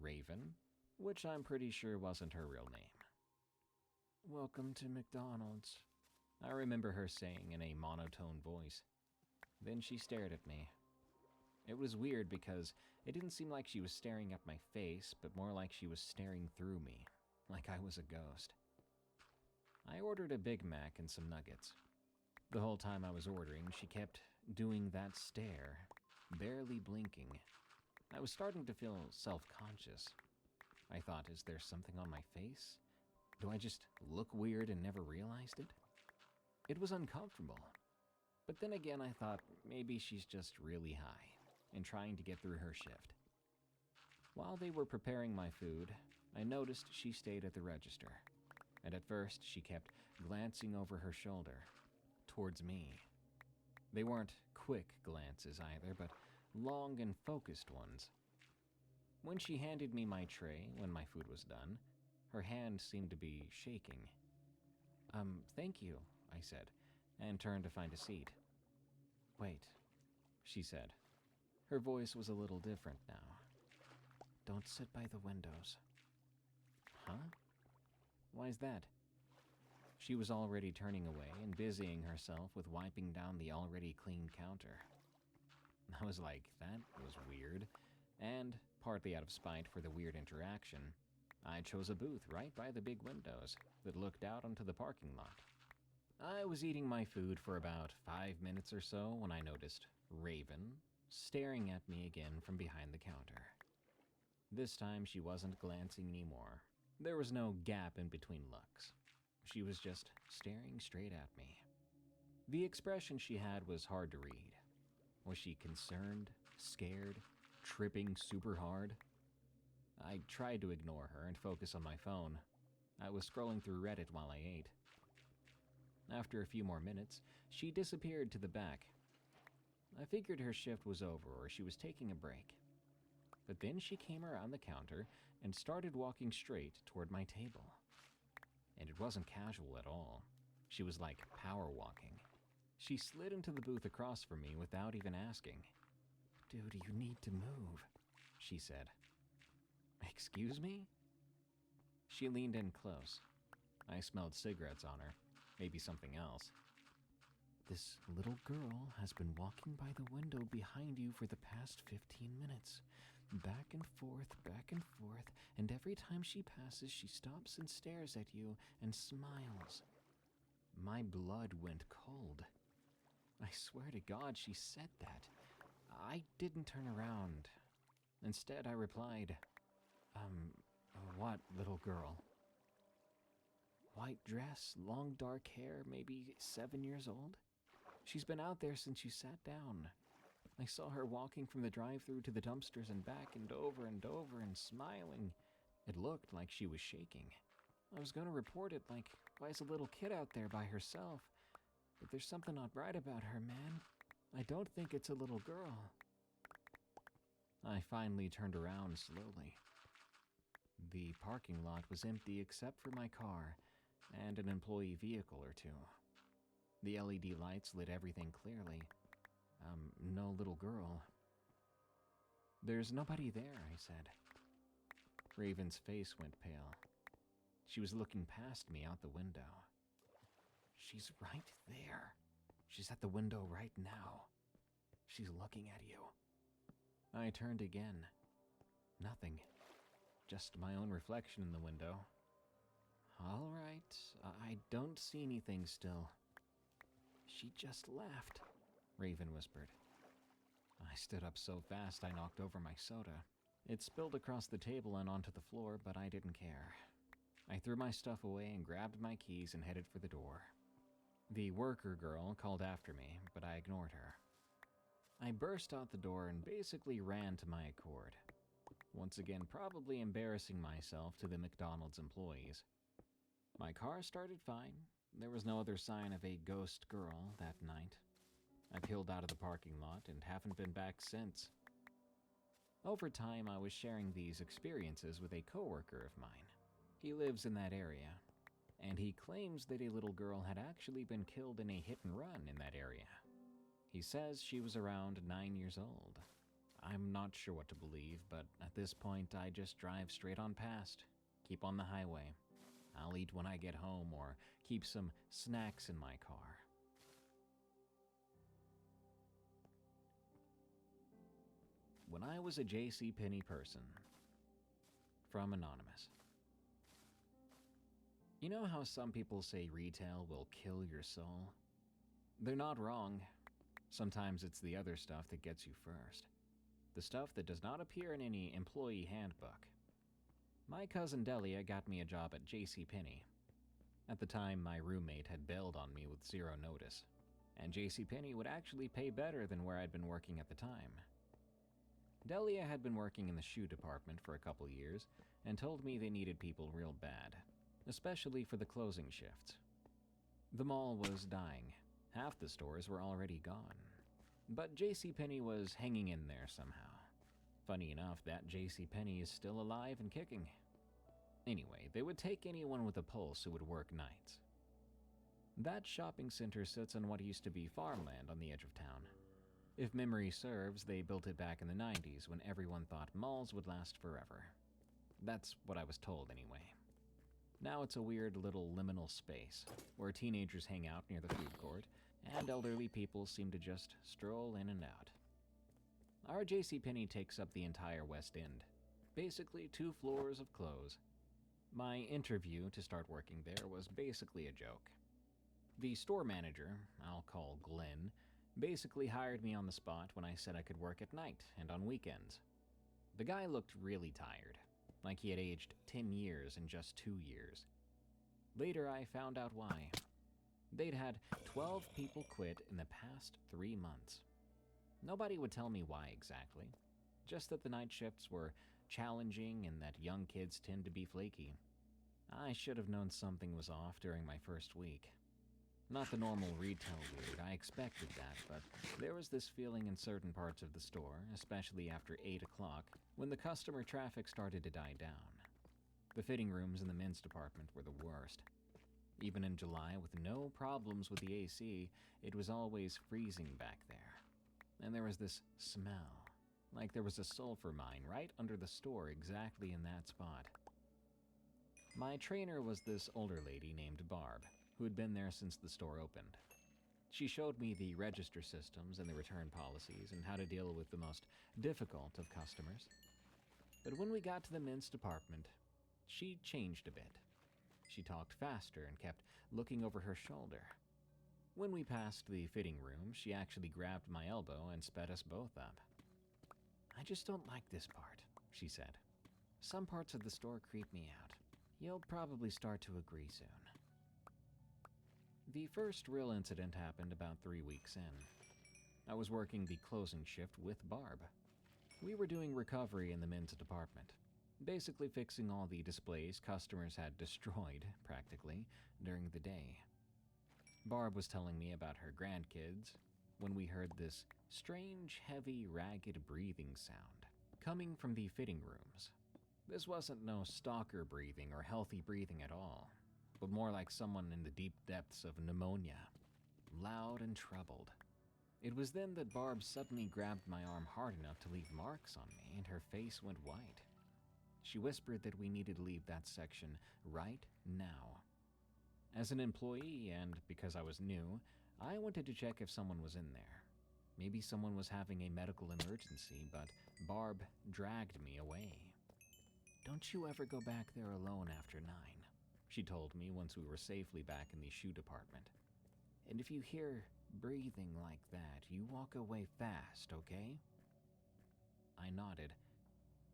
Raven, which I'm pretty sure wasn't her real name. "Welcome to McDonald's," I remember her saying in a monotone voice. Then she stared at me. It was weird because it didn't seem like she was staring at my face, but more like she was staring through me, like I was a ghost. I ordered a Big Mac and some nuggets. The whole time I was ordering, she kept doing that stare, barely blinking. I was starting to feel self-conscious. I thought, is there something on my face? Do I just look weird and never realized it? It was uncomfortable. But then again, I thought maybe she's just really high and trying to get through her shift. While they were preparing my food, I noticed she stayed at the register. And at first, she kept glancing over her shoulder, towards me. They weren't quick glances either, but long and focused ones. When she handed me my tray when my food was done, her hand seemed to be shaking. Thank you," I said, and turned to find a seat. "Wait," she said. Her voice was a little different now. "Don't sit by the windows." "Huh? Why's that?" She was already turning away and busying herself with wiping down the already clean counter. I was like, that was weird, and, partly out of spite for the weird interaction, I chose a booth right by the big windows that looked out onto the parking lot. I was eating my food for about 5 minutes or so when I noticed Raven staring at me again from behind the counter. This time she wasn't glancing anymore. There was no gap in between looks. She was just staring straight at me. The expression she had was hard to read. Was she concerned, scared, tripping super hard? I tried to ignore her and focus on my phone. I was scrolling through Reddit while I ate. After a few more minutes, she disappeared to the back. I figured her shift was over or she was taking a break. But then she came around the counter and started walking straight toward my table. And it wasn't casual at all. She was like power walking. She slid into the booth across from me without even asking. "Dude, you need to move," she said. "Excuse me?" She leaned in close. I smelled cigarettes on her, maybe something else. "This little girl has been walking by the window behind you for the past 15 minutes. Back and forth, and every time she passes, she stops and stares at you and smiles." My blood went cold. I swear to God she said that. I didn't turn around. Instead, I replied, "What little girl?" "White dress, long dark hair, maybe 7 years old. She's been out there since you sat down." I saw her walking from the drive-thru to the dumpsters and back and over and smiling. It looked like she was shaking. I was going to report it, like, why is a little kid out there by herself? But there's something not right about her, man. I don't think it's a little girl. I finally turned around slowly. The parking lot was empty except for my car and an employee vehicle or two. The LED lights lit everything clearly. No little girl. There's nobody there, I said. Raven's face went pale. She was looking past me out the window. She's right there. She's at the window right now. She's looking at you. I turned again. Nothing. Just my own reflection in the window. All right, I don't see anything still. She just laughed, Raven whispered. I stood up so fast I knocked over my soda. It spilled across the table and onto the floor, but I didn't care. I threw my stuff away and grabbed my keys and headed for the door. The worker girl called after me, but I ignored her. I burst out the door and basically ran to my accord. Once again, probably embarrassing myself to the McDonald's employees. My car started fine. There was no other sign of a ghost girl that night. I peeled out of the parking lot and haven't been back since. Over time, I was sharing these experiences with a coworker of mine. He lives in that area, and he claims that a little girl had actually been killed in a hit and run in that area. He says she was around 9 years old. I'm not sure what to believe, but at this point I just drive straight on past, keep on the highway. I'll eat when I get home or keep some snacks in my car. When I was a JCPenney person. From Anonymous. You know how some people say retail will kill your soul? They're not wrong. Sometimes it's the other stuff that gets you first. The stuff that does not appear in any employee handbook. My cousin Delia got me a job at JCPenney. At the time, my roommate had bailed on me with zero notice, and JCPenney would actually pay better than where I'd been working at the time. Delia had been working in the shoe department for a couple years and told me they needed people real bad, especially for the closing shifts. The mall was dying. Half the stores were already gone. But JCPenney was hanging in there somehow. Funny enough, that JCPenney is still alive and kicking. Anyway, they would take anyone with a pulse who would work nights. That shopping center sits on what used to be farmland on the edge of town. If memory serves, they built it back in the 90s when everyone thought malls would last forever. That's what I was told anyway. Now it's a weird little liminal space where teenagers hang out near the food court and elderly people seem to just stroll in and out. Our JCPenney takes up the entire West End, basically 2 floors of clothes. My interview to start working there was basically a joke. The store manager, I'll call Glenn, basically hired me on the spot when I said I could work at night and on weekends. The guy looked really tired, like he had aged 10 years in just 2 years. Later I found out why. They'd had 12 people quit in the past 3 months. Nobody would tell me why exactly, just that the night shifts were challenging and that young kids tend to be flaky. I should have known something was off during my first week. Not the normal retail weird, I expected that, but there was this feeling in certain parts of the store, especially after 8 o'clock, when the customer traffic started to die down. The fitting rooms in the men's department were the worst. Even in July, with no problems with the AC, it was always freezing back there. And there was this smell, like there was a sulfur mine right under the store exactly in that spot. My trainer was this older lady named Barb, who had been there since the store opened. She showed me the register systems and the return policies and how to deal with the most difficult of customers. But when we got to the men's department, she changed a bit. She talked faster and kept looking over her shoulder. When we passed the fitting room, she actually grabbed my elbow and sped us both up. "I just don't like this part," she said. "Some parts of the store creep me out. You'll probably start to agree soon." The first real incident happened about 3 weeks in. I was working the closing shift with Barb. We were doing recovery in the men's department, basically fixing all the displays customers had destroyed, practically, during the day. Barb was telling me about her grandkids when we heard this strange, heavy, ragged breathing sound coming from the fitting rooms. This wasn't no stalker breathing or healthy breathing at all, but more like someone in the deep depths of pneumonia, loud and troubled. It was then that Barb suddenly grabbed my arm hard enough to leave marks on me, and her face went white. She whispered that we needed to leave that section right now. As an employee, and because I was new, I wanted to check if someone was in there. Maybe someone was having a medical emergency, but Barb dragged me away. "Don't you ever go back there alone after 9, she told me once we were safely back in the shoe department. "And if you hear breathing like that, you walk away fast, okay?" I nodded.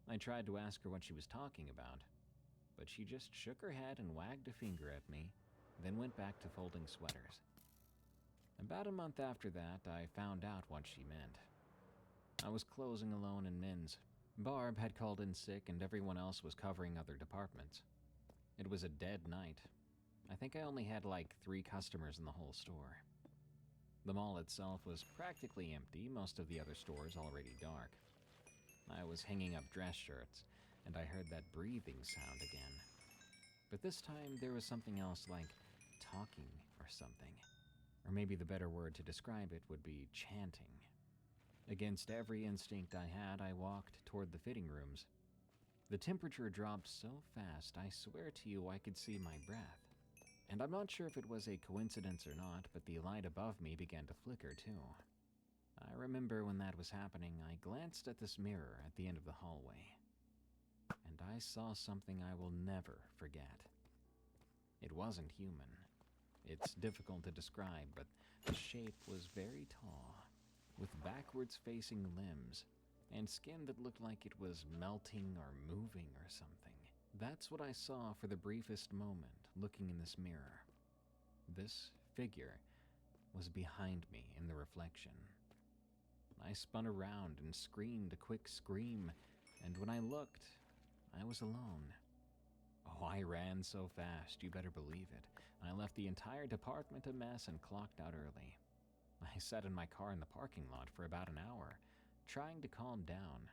I tried to ask her what she was talking about, but she just shook her head and wagged a finger at me, then went back to folding sweaters. About a month after that, I found out what she meant. I was closing alone in men's. Barb had called in sick and everyone else was covering other departments. It was a dead night. I think I only had like 3 customers in the whole store. The mall itself was practically empty, most of the other stores already dark. I was hanging up dress shirts, and I heard that breathing sound again. But this time there was something else, like talking or something. Or maybe the better word to describe it would be chanting. Against every instinct I had, I walked toward the fitting rooms. The temperature dropped so fast, I swear to you I could see my breath. And I'm not sure if it was a coincidence or not, but the light above me began to flicker too. I remember when that was happening, I glanced at this mirror at the end of the hallway. And I saw something I will never forget. It wasn't human. It's difficult to describe, but the shape was very tall, with backwards-facing limbs, and skin that looked like it was melting or moving or something. That's what I saw for the briefest moment, looking in this mirror. This figure was behind me in the reflection. I spun around and screamed a quick scream, and when I looked, I was alone. Oh, I ran so fast, you better believe it. I left the entire department a mess and clocked out early. I sat in my car in the parking lot for about an hour, trying to calm down.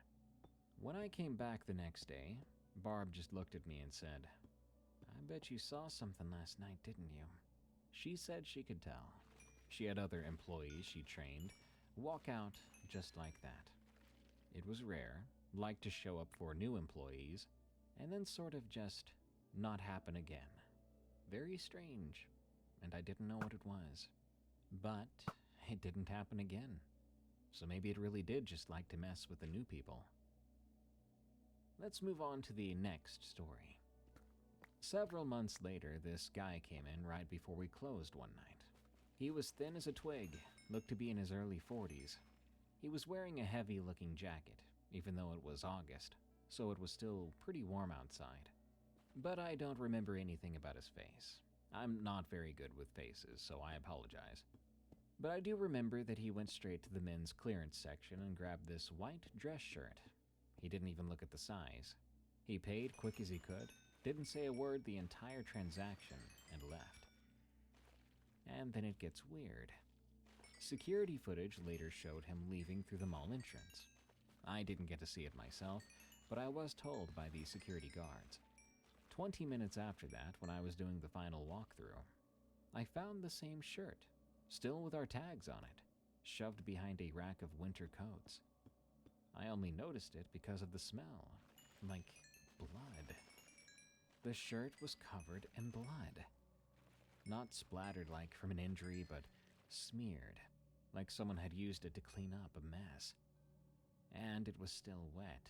When I came back the next day, Barb just looked at me and said, "I bet you saw something last night, didn't you?" She said she could tell. She had other employees she trained walk out just like that. It was rare, like to show up for new employees, and then sort of just not happen again. Very strange, and I didn't know what it was. But it didn't happen again. So maybe it really did just like to mess with the new people. Let's move on to the next story. Several months later, this guy came in right before we closed one night. He was thin as a twig, looked to be in his early 40s. He was wearing a heavy-looking jacket, even though it was August, so it was still pretty warm outside. But I don't remember anything about his face. I'm not very good with faces, so I apologize. But I do remember that he went straight to the men's clearance section and grabbed this white dress shirt. He didn't even look at the size. He paid quick as he could, didn't say a word the entire transaction, and left. And then it gets weird. Security footage later showed him leaving through the mall entrance. I didn't get to see it myself, but I was told by the security guards. 20 minutes after that, when I was doing the final walkthrough, I found the same shirt, still with our tags on it, shoved behind a rack of winter coats. I only noticed it because of the smell, like blood. The shirt was covered in blood. Not splattered like from an injury, but smeared, like someone had used it to clean up a mess. And it was still wet.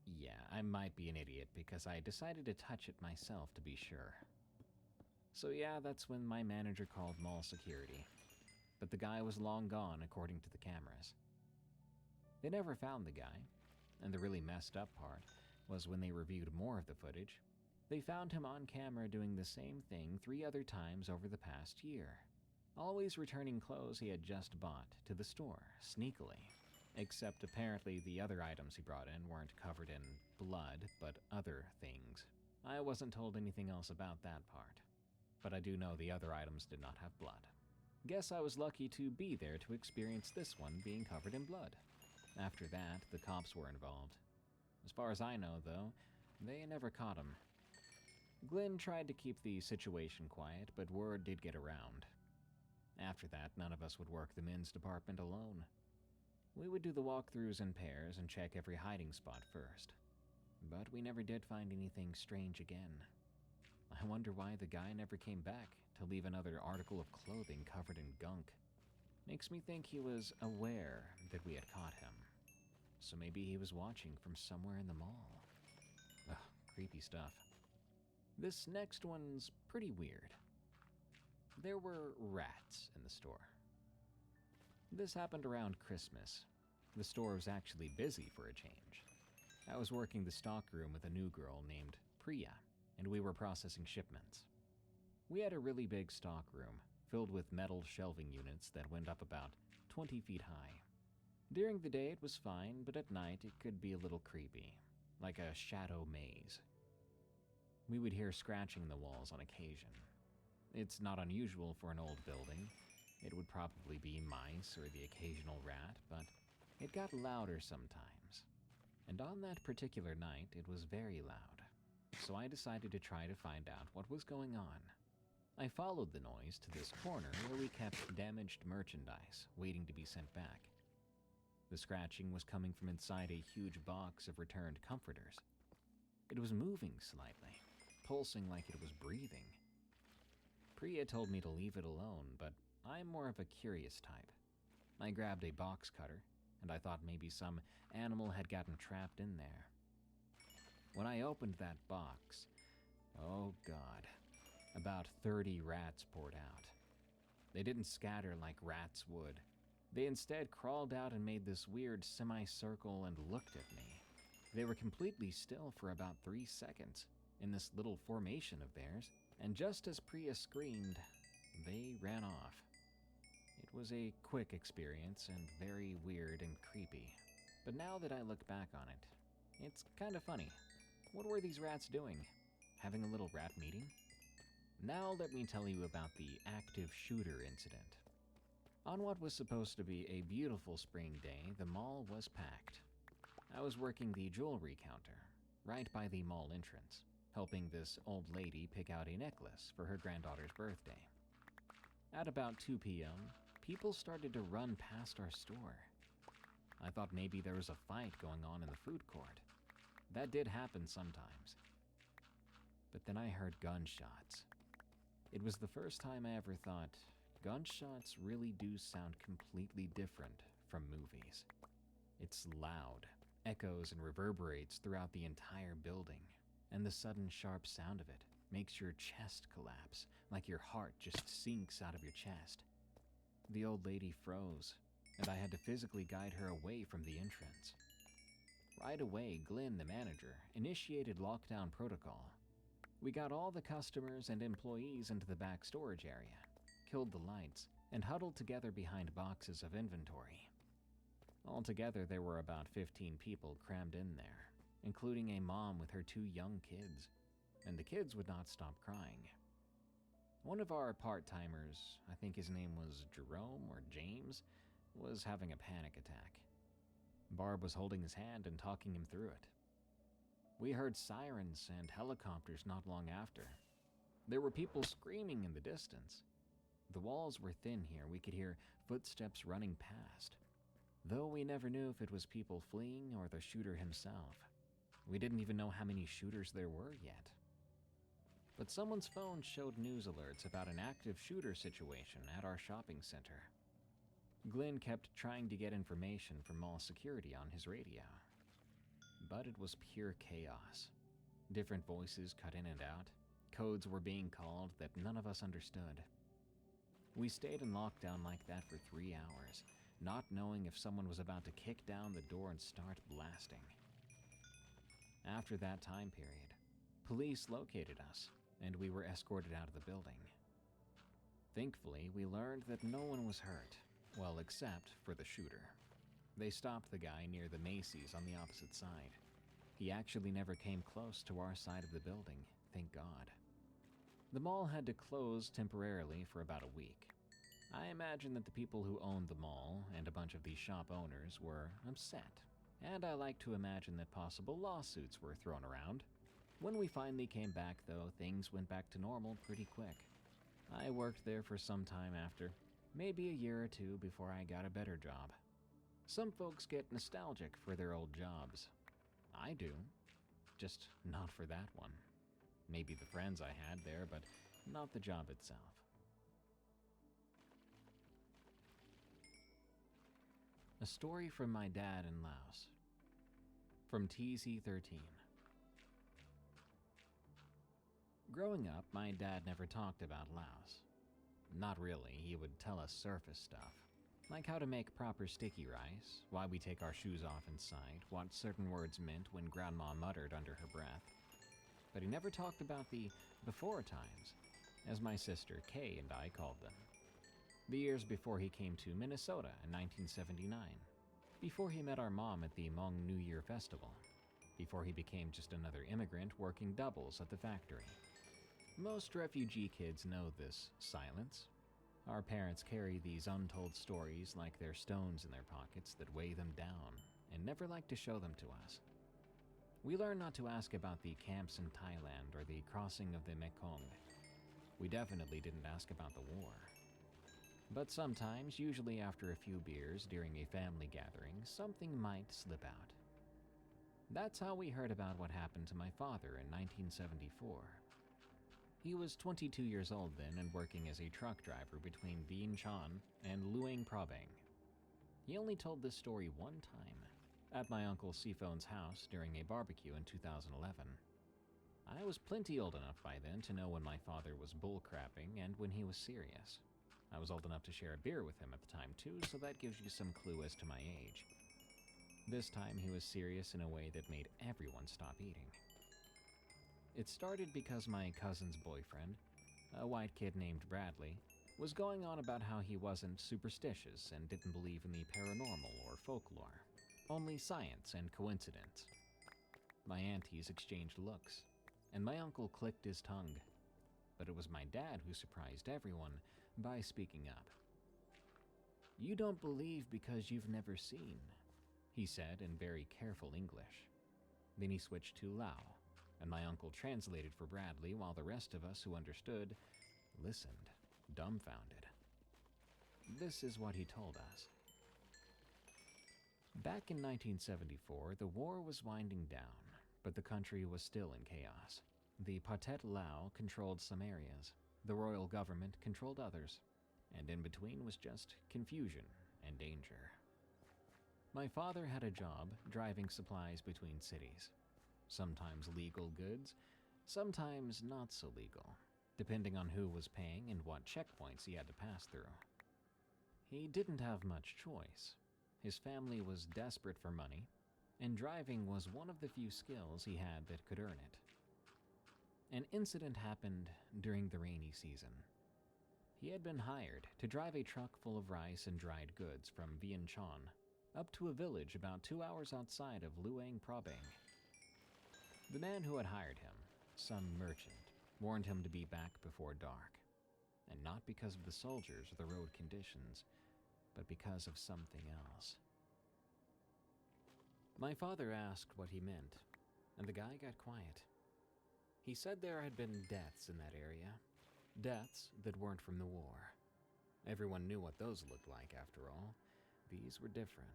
Yeah, I might be an idiot because I decided to touch it myself to be sure. So yeah, that's when my manager called mall security. But the guy was long gone according to the cameras. They never found the guy, and the really messed up part was when they reviewed more of the footage, they found him on camera doing the same thing 3 other times over the past year. always returning clothes he had just bought to the store, sneakily. Except apparently the other items he brought in weren't covered in blood, but other things. I wasn't told anything else about that part, but I do know the other items did not have blood. Guess I was lucky to be there to experience this one being covered in blood. After that, the cops were involved. As far as I know, though, they never caught him. Glenn tried to keep the situation quiet, but word did get around. After that, none of us would work the men's department alone. We would do the walkthroughs in pairs and check every hiding spot first. But we never did find anything strange again. I wonder why the guy never came back to leave another article of clothing covered in gunk. Makes me think he was aware that we had caught him. So maybe he was watching from somewhere in the mall. Ugh, creepy stuff. This next one's pretty weird. There were rats in the store. This happened around Christmas. The store was actually busy for a change. I was working the stock room with a new girl named Priya, and we were processing shipments. We had a really big stock room, filled with metal shelving units that went up about 20 feet high. During the day it was fine, but at night it could be a little creepy, like a shadow maze. We would hear scratching in the walls on occasion. It's not unusual for an old building. It would probably be mice or the occasional rat, but it got louder sometimes. And on that particular night, it was very loud. So I decided to try to find out what was going on. I followed the noise to this corner where we kept damaged merchandise, waiting to be sent back. The scratching was coming from inside a huge box of returned comforters. It was moving slightly, pulsing like it was breathing. Priya told me to leave it alone, but I'm more of a curious type. I grabbed a box cutter, and I thought maybe some animal had gotten trapped in there. When I opened that box, oh God, about 30 rats poured out. They didn't scatter like rats would. They instead crawled out and made this weird semicircle and looked at me. They were completely still for about 3 seconds in this little formation of theirs, and just as Priya screamed, they ran off. It was a quick experience and very weird and creepy. But now that I look back on it, it's kind of funny. What were these rats doing? Having a little rat meeting? Now let me tell you about the active shooter incident. On what was supposed to be a beautiful spring day, the mall was packed. I was working the jewelry counter, right by the mall entrance, helping this old lady pick out a necklace for her granddaughter's birthday. At about 2 p.m., people started to run past our store. I thought maybe there was a fight going on in the food court. That did happen sometimes. But then I heard gunshots. It was the first time I ever thought, gunshots really do sound completely different from movies. It's loud, echoes and reverberates throughout the entire building, and the sudden sharp sound of it makes your chest collapse, like your heart just sinks out of your chest. The old lady froze, and I had to physically guide her away from the entrance. Right away, Glenn, the manager, initiated lockdown protocol. We got all the customers and employees into the back storage area, killed the lights, and huddled together behind boxes of inventory. Altogether, there were about 15 people crammed in there, including a mom with her 2 young kids, and the kids would not stop crying. One of our part-timers, I think his name was Jerome or James, was having a panic attack. Barb was holding his hand and talking him through it. We heard sirens and helicopters not long after. There were people screaming in the distance. The walls were thin here, we could hear footsteps running past, though we never knew if it was people fleeing or the shooter himself. We didn't even know how many shooters there were yet. But someone's phone showed news alerts about an active shooter situation at our shopping center. Glenn kept trying to get information from mall security on his radio. But it was pure chaos. Different voices cut in and out. Codes were being called that none of us understood. We stayed in lockdown like that for 3 hours, not knowing if someone was about to kick down the door and start blasting. After that time period, police located us, and we were escorted out of the building. Thankfully, we learned that no one was hurt, well, except for the shooter. They stopped the guy near the Macy's on the opposite side. He actually never came close to our side of the building, thank God. The mall had to close temporarily for about a week. I imagine that the people who owned the mall and a bunch of the shop owners were upset, and I like to imagine that possible lawsuits were thrown around. When we finally came back, though, things went back to normal pretty quick. I worked there for some time after, maybe a year or two before I got a better job. Some folks get nostalgic for their old jobs. I do, just not for that one. Maybe the friends I had there, but not the job itself. A story from my dad in Laos. From TZ13. Growing up, my dad never talked about Laos. Not really, he would tell us surface stuff, like how to make proper sticky rice, why we take our shoes off inside, what certain words meant when Grandma muttered under her breath. But he never talked about the before times, as my sister Kay and I called them. The years before he came to Minnesota in 1979, before he met our mom at the Hmong New Year Festival, before he became just another immigrant working doubles at the factory. Most refugee kids know this silence. Our parents carry these untold stories like they're stones in their pockets that weigh them down and never like to show them to us. We learn not to ask about the camps in Thailand or the crossing of the Mekong. We definitely didn't ask about the war. But sometimes, usually after a few beers during a family gathering, something might slip out. That's how we heard about what happened to my father in 1974. He was 22 years old then and working as a truck driver between Vientiane and Luang Prabang. He only told this story one time, at my uncle Siphone's house during a barbecue in 2011. I was plenty old enough by then to know when my father was bullcrapping and when he was serious. I was old enough to share a beer with him at the time too, so that gives you some clue as to my age. This time he was serious in a way that made everyone stop eating. It started because my cousin's boyfriend, a white kid named Bradley, was going on about how he wasn't superstitious and didn't believe in the paranormal or folklore, only science and coincidence. My aunties exchanged looks, and my uncle clicked his tongue. But it was my dad who surprised everyone by speaking up. "You don't believe because you've never seen," he said in very careful English. Then he switched to Lao, and my uncle translated for Bradley while the rest of us who understood listened, dumbfounded. This is what he told us. Back in 1974, the war was winding down, but the country was still in chaos. The Pathet Lao controlled some areas, the royal government controlled others, and in between was just confusion and danger. My father had a job driving supplies between cities. Sometimes legal goods, sometimes not so legal, depending on who was paying and what checkpoints he had to pass through. He didn't have much choice. His family was desperate for money, and driving was one of the few skills he had that could earn it. An incident happened during the rainy season. He had been hired to drive a truck full of rice and dried goods from Vientiane up to a village about 2 hours outside of Luang Prabang. The man who had hired him, some merchant, warned him to be back before dark, and not because of the soldiers or the road conditions, but because of something else. My father asked what he meant, and the guy got quiet. He said there had been deaths in that area, deaths that weren't from the war. Everyone knew what those looked like, after all. These were different.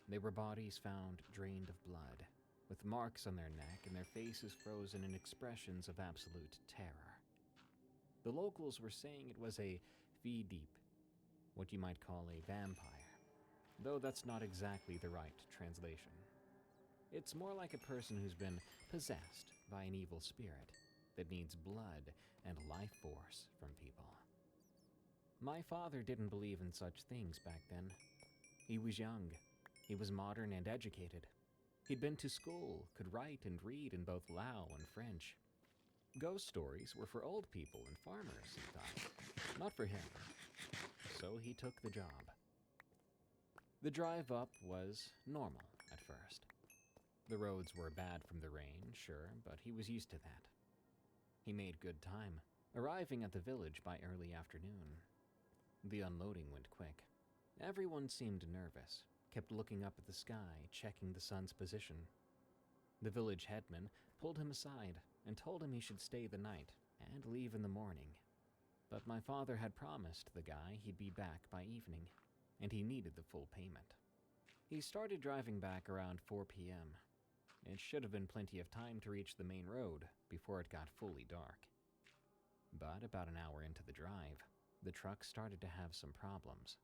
They were bodies found drained of blood, with marks on their neck and their faces frozen in expressions of absolute terror. The locals were saying it was a Phi Deep, what you might call a vampire, though that's not exactly the right translation. It's more like a person who's been possessed by an evil spirit that needs blood and life force from people. My father didn't believe in such things back then. He was young. He was modern and educated. He'd been to school, could write and read in both Lao and French. Ghost stories were for old people and farmers, he thought, not for him. So he took the job. The drive up was normal at first. The roads were bad from the rain, sure, but he was used to that. He made good time, arriving at the village by early afternoon. The unloading went quick. Everyone seemed nervous, kept looking up at the sky, checking the sun's position. The village headman pulled him aside and told him he should stay the night and leave in the morning. But my father had promised the guy he'd be back by evening, and he needed the full payment. He started driving back around 4 p.m. It should have been plenty of time to reach the main road before it got fully dark. But about an hour into the drive, the truck started to have some problems.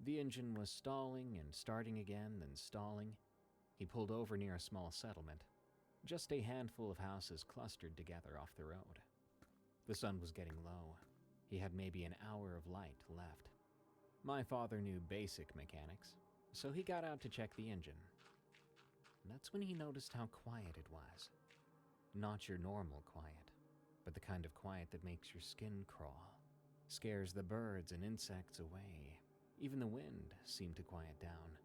The engine was stalling and starting again, then stalling. He pulled over near a small settlement, just a handful of houses clustered together off the road. The sun was getting low. He had maybe an hour of light left. My father knew basic mechanics, so he got out to check the engine. That's when he noticed how quiet it was. Not your normal quiet, but the kind of quiet that makes your skin crawl, scares the birds and insects away. Even the wind seemed to quiet down.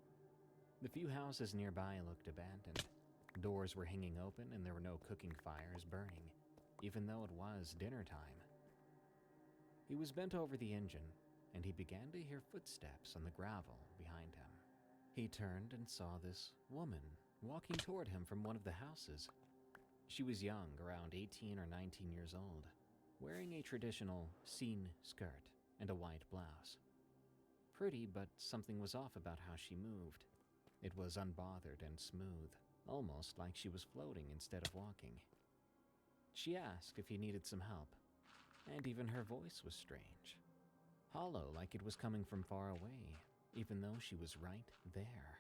The few houses nearby looked abandoned. Doors were hanging open and there were no cooking fires burning, even though it was dinner time. He was bent over the engine, and he began to hear footsteps on the gravel behind him. He turned and saw this woman walking toward him from one of the houses. She was young, around 18 or 19 years old, wearing a traditional scene skirt and a white blouse. Pretty, but something was off about how she moved. It was unbothered and smooth, almost like she was floating instead of walking. She asked if he needed some help, and even her voice was strange. Hollow, like it was coming from far away, even though she was right there.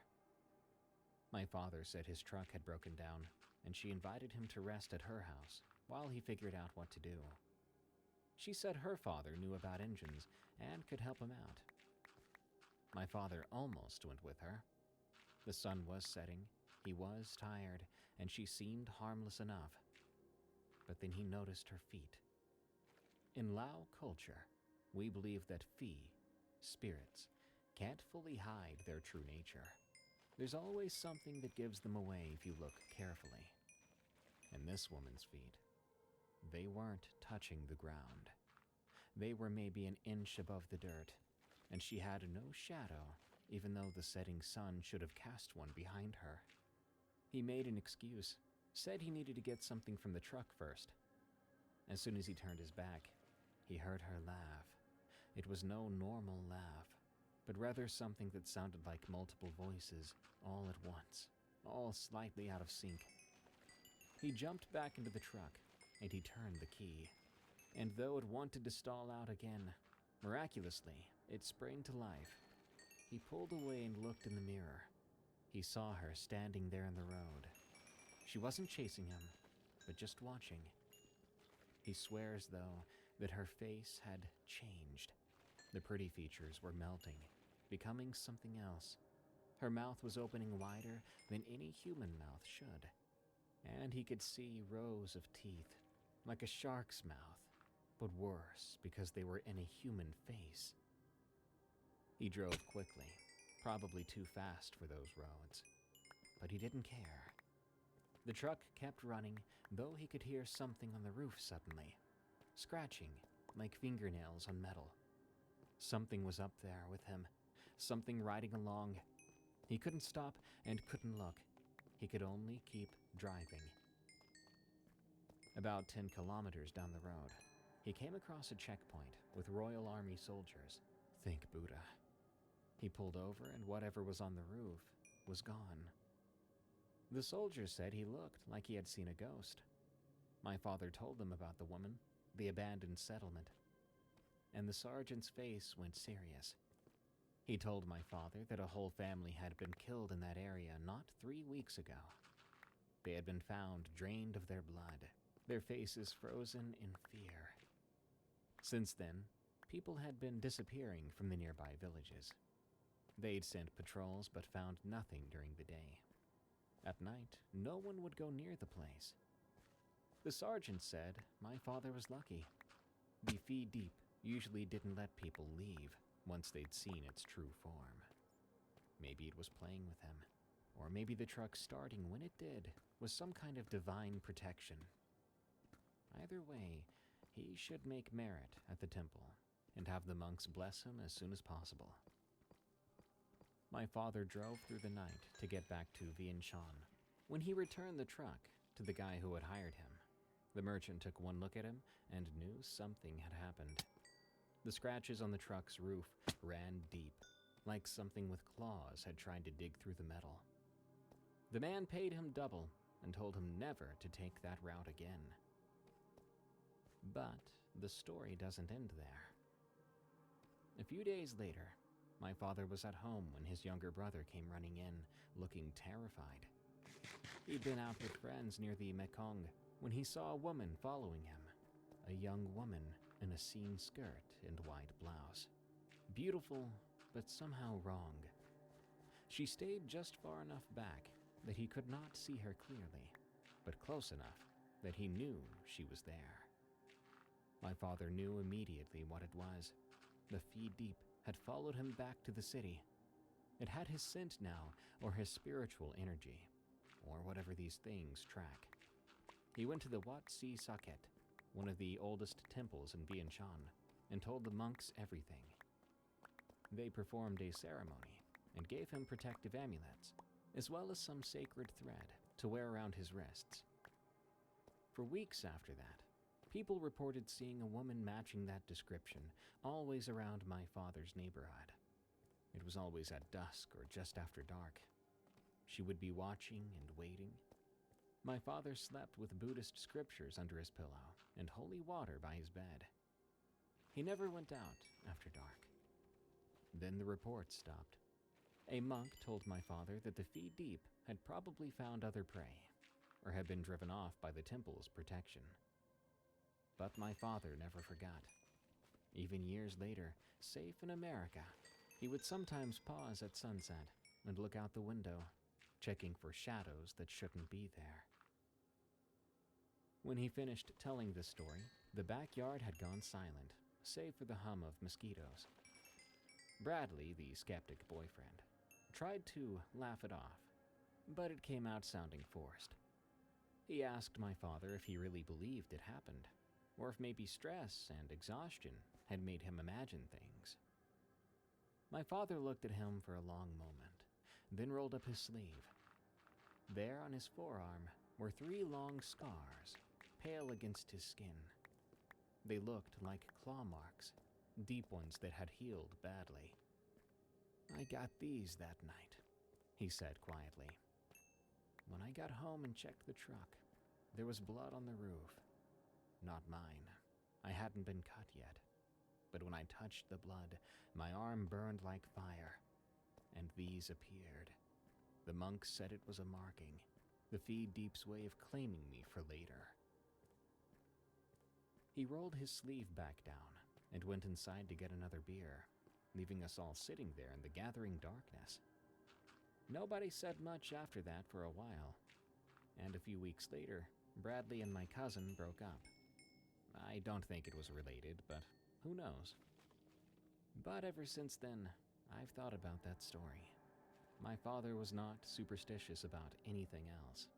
My father said his truck had broken down, and she invited him to rest at her house while he figured out what to do. She said her father knew about engines and could help him out. My father almost went with her. The sun was setting, he was tired, and she seemed harmless enough. But then he noticed her feet. In Lao culture, we believe that fee, spirits, can't fully hide their true nature. There's always something that gives them away if you look carefully. And this woman's feet, they weren't touching the ground. They were maybe an inch above the dirt, and she had no shadow, even though the setting sun should have cast one behind her. He made an excuse, said he needed to get something from the truck first. As soon as he turned his back, he heard her laugh. It was no normal laugh, but rather something that sounded like multiple voices all at once, all slightly out of sync. He jumped back into the truck, and he turned the key. And though it wanted to stall out again, miraculously, it sprang to life. He pulled away and looked in the mirror. He saw her standing there in the road. She wasn't chasing him, but just watching. He swears, though, that her face had changed. The pretty features were melting, becoming something else. Her mouth was opening wider than any human mouth should, and he could see rows of teeth, like a shark's mouth, but worse because they were in a human face. He drove quickly, probably too fast for those roads, but he didn't care. The truck kept running, though he could hear something on the roof suddenly, scratching like fingernails on metal. Something was up there with him, something riding along. He couldn't stop and couldn't look. He could only keep driving. About 10 kilometers down the road, he came across a checkpoint with Royal Army soldiers. Think Buddha. He pulled over and whatever was on the roof was gone. The soldiers said he looked like he had seen a ghost. My father told them about the woman, the abandoned settlement, and the sergeant's face went serious. He told my father that a whole family had been killed in that area not 3 weeks ago. They had been found drained of their blood, their faces frozen in fear. Since then, people had been disappearing from the nearby villages. They'd sent patrols but found nothing during the day. At night, no one would go near the place. The sergeant said my father was lucky. The Fee Deep usually didn't let people leave once they'd seen its true form. Maybe it was playing with him, or maybe the truck starting when it did was some kind of divine protection. Either way, he should make merit at the temple and have the monks bless him as soon as possible. My father drove through the night to get back to Vientiane. When he returned the truck to the guy who had hired him, the merchant took one look at him and knew something had happened. The scratches on the truck's roof ran deep, like something with claws had tried to dig through the metal. The man paid him double and told him never to take that route again. But the story doesn't end there. A few days later, my father was at home when his younger brother came running in, looking terrified. He'd been out with friends near the Mekong when he saw a woman following him, a young woman in a seam skirt and white blouse. Beautiful, but somehow wrong. She stayed just far enough back that he could not see her clearly, but close enough that he knew she was there. My father knew immediately what it was. The Fee Deep had followed him back to the city. It had his scent now, or his spiritual energy, or whatever these things track. He went to the Wat Si Saket, one of the oldest temples in Vientiane, and told the monks everything. They performed a ceremony and gave him protective amulets, as well as some sacred thread to wear around his wrists. For weeks after that, people reported seeing a woman matching that description, always around my father's neighborhood. It was always at dusk or just after dark. She would be watching and waiting. My father slept with Buddhist scriptures under his pillow and holy water by his bed. He never went out after dark. Then the reports stopped. A monk told my father that the Fee Deep had probably found other prey, or had been driven off by the temple's protection. But my father never forgot. Even years later, safe in America, he would sometimes pause at sunset and look out the window, checking for shadows that shouldn't be there. When he finished telling this story, the backyard had gone silent, save for the hum of mosquitoes. Bradley, the skeptic boyfriend, tried to laugh it off, but it came out sounding forced. He asked my father if he really believed it happened, or if maybe stress and exhaustion had made him imagine things. My father looked at him for a long moment, then rolled up his sleeve. There on his forearm were 3 long scars, pale against his skin. They looked like claw marks, deep ones that had healed badly. "I got these that night," he said quietly. "When I got home and checked the truck, there was blood on the roof. Not mine. I hadn't been cut yet. But when I touched the blood, my arm burned like fire, and these appeared. The monks said it was a marking, the Fee Deep's way of claiming me for later." He rolled his sleeve back down and went inside to get another beer, leaving us all sitting there in the gathering darkness. Nobody said much after that for a while, and a few weeks later, Bradley and my cousin broke up. I don't think it was related, but who knows? But ever since then, I've thought about that story. My father was not superstitious about anything else.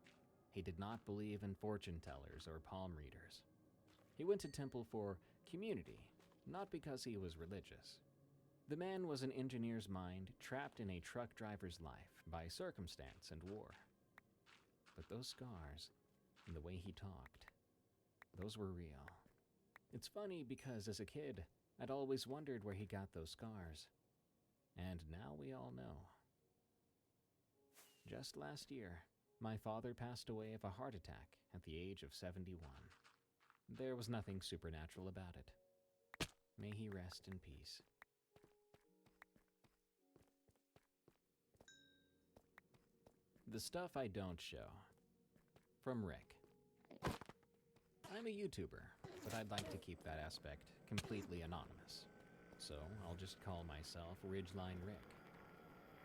He did not believe in fortune tellers or palm readers. He went to temple for community, not because he was religious. The man was an engineer's mind trapped in a truck driver's life by circumstance and war. But those scars, and the way he talked, those were real. It's funny because as a kid, I'd always wondered where he got those scars. And now we all know. Just last year, my father passed away of a heart attack at the age of 71. There was nothing supernatural about it. May he rest in peace. The stuff I don't show. From Rick. I'm a YouTuber, but I'd like to keep that aspect completely anonymous. So I'll just call myself Ridgeline Rick.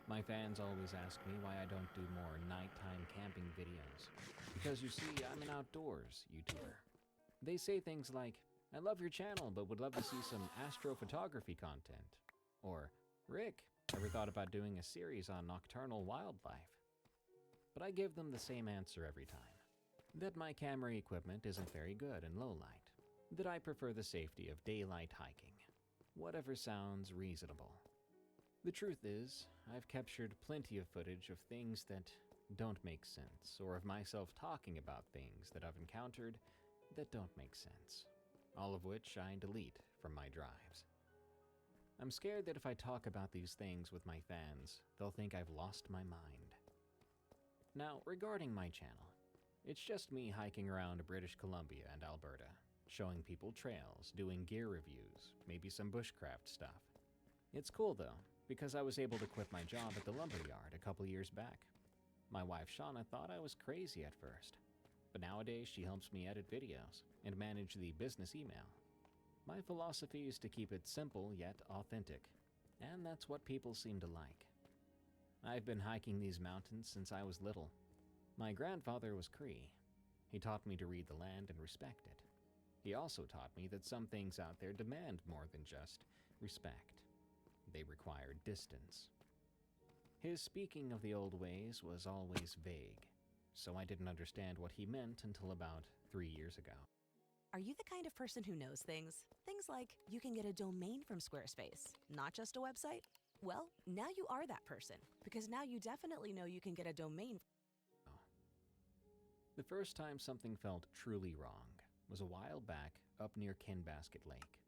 My fans always ask me why I don't do more nighttime camping videos, Because you see, I'm an outdoors YouTuber. They say things like, I love your channel, but would love to see some astrophotography content. Or, Rick, ever thought about doing a series on nocturnal wildlife? But I give them the same answer every time. That my camera equipment isn't very good in low light. That I prefer the safety of daylight hiking. Whatever sounds reasonable. The truth is, I've captured plenty of footage of things that don't make sense, or of myself talking about things that I've encountered that don't make sense, all of which I delete from my drives. I'm scared that if I talk about these things with my fans, they'll think I've lost my mind. Now, regarding my channel, it's just me hiking around British Columbia and Alberta, showing people trails, doing gear reviews, maybe some bushcraft stuff. It's cool though, because I was able to quit my job at the lumberyard a couple years back. My wife Shauna thought I was crazy at first, but nowadays she helps me edit videos and manage the business email. My philosophy is to keep it simple yet authentic, and that's what people seem to like. I've been hiking these mountains since I was little. My grandfather was Cree. He taught me to read the land and respect it. He also taught me that some things out there demand more than just respect. They require distance. His speaking of the old ways was always vague, so I didn't understand what he meant until about 3 years ago. Are you the kind of person who knows things? Things like you can get a domain from Squarespace, not just a website? Well, now you are that person, because now you definitely know you can get a domain. The first time something felt truly wrong was a while back up near Kinbasket Lake.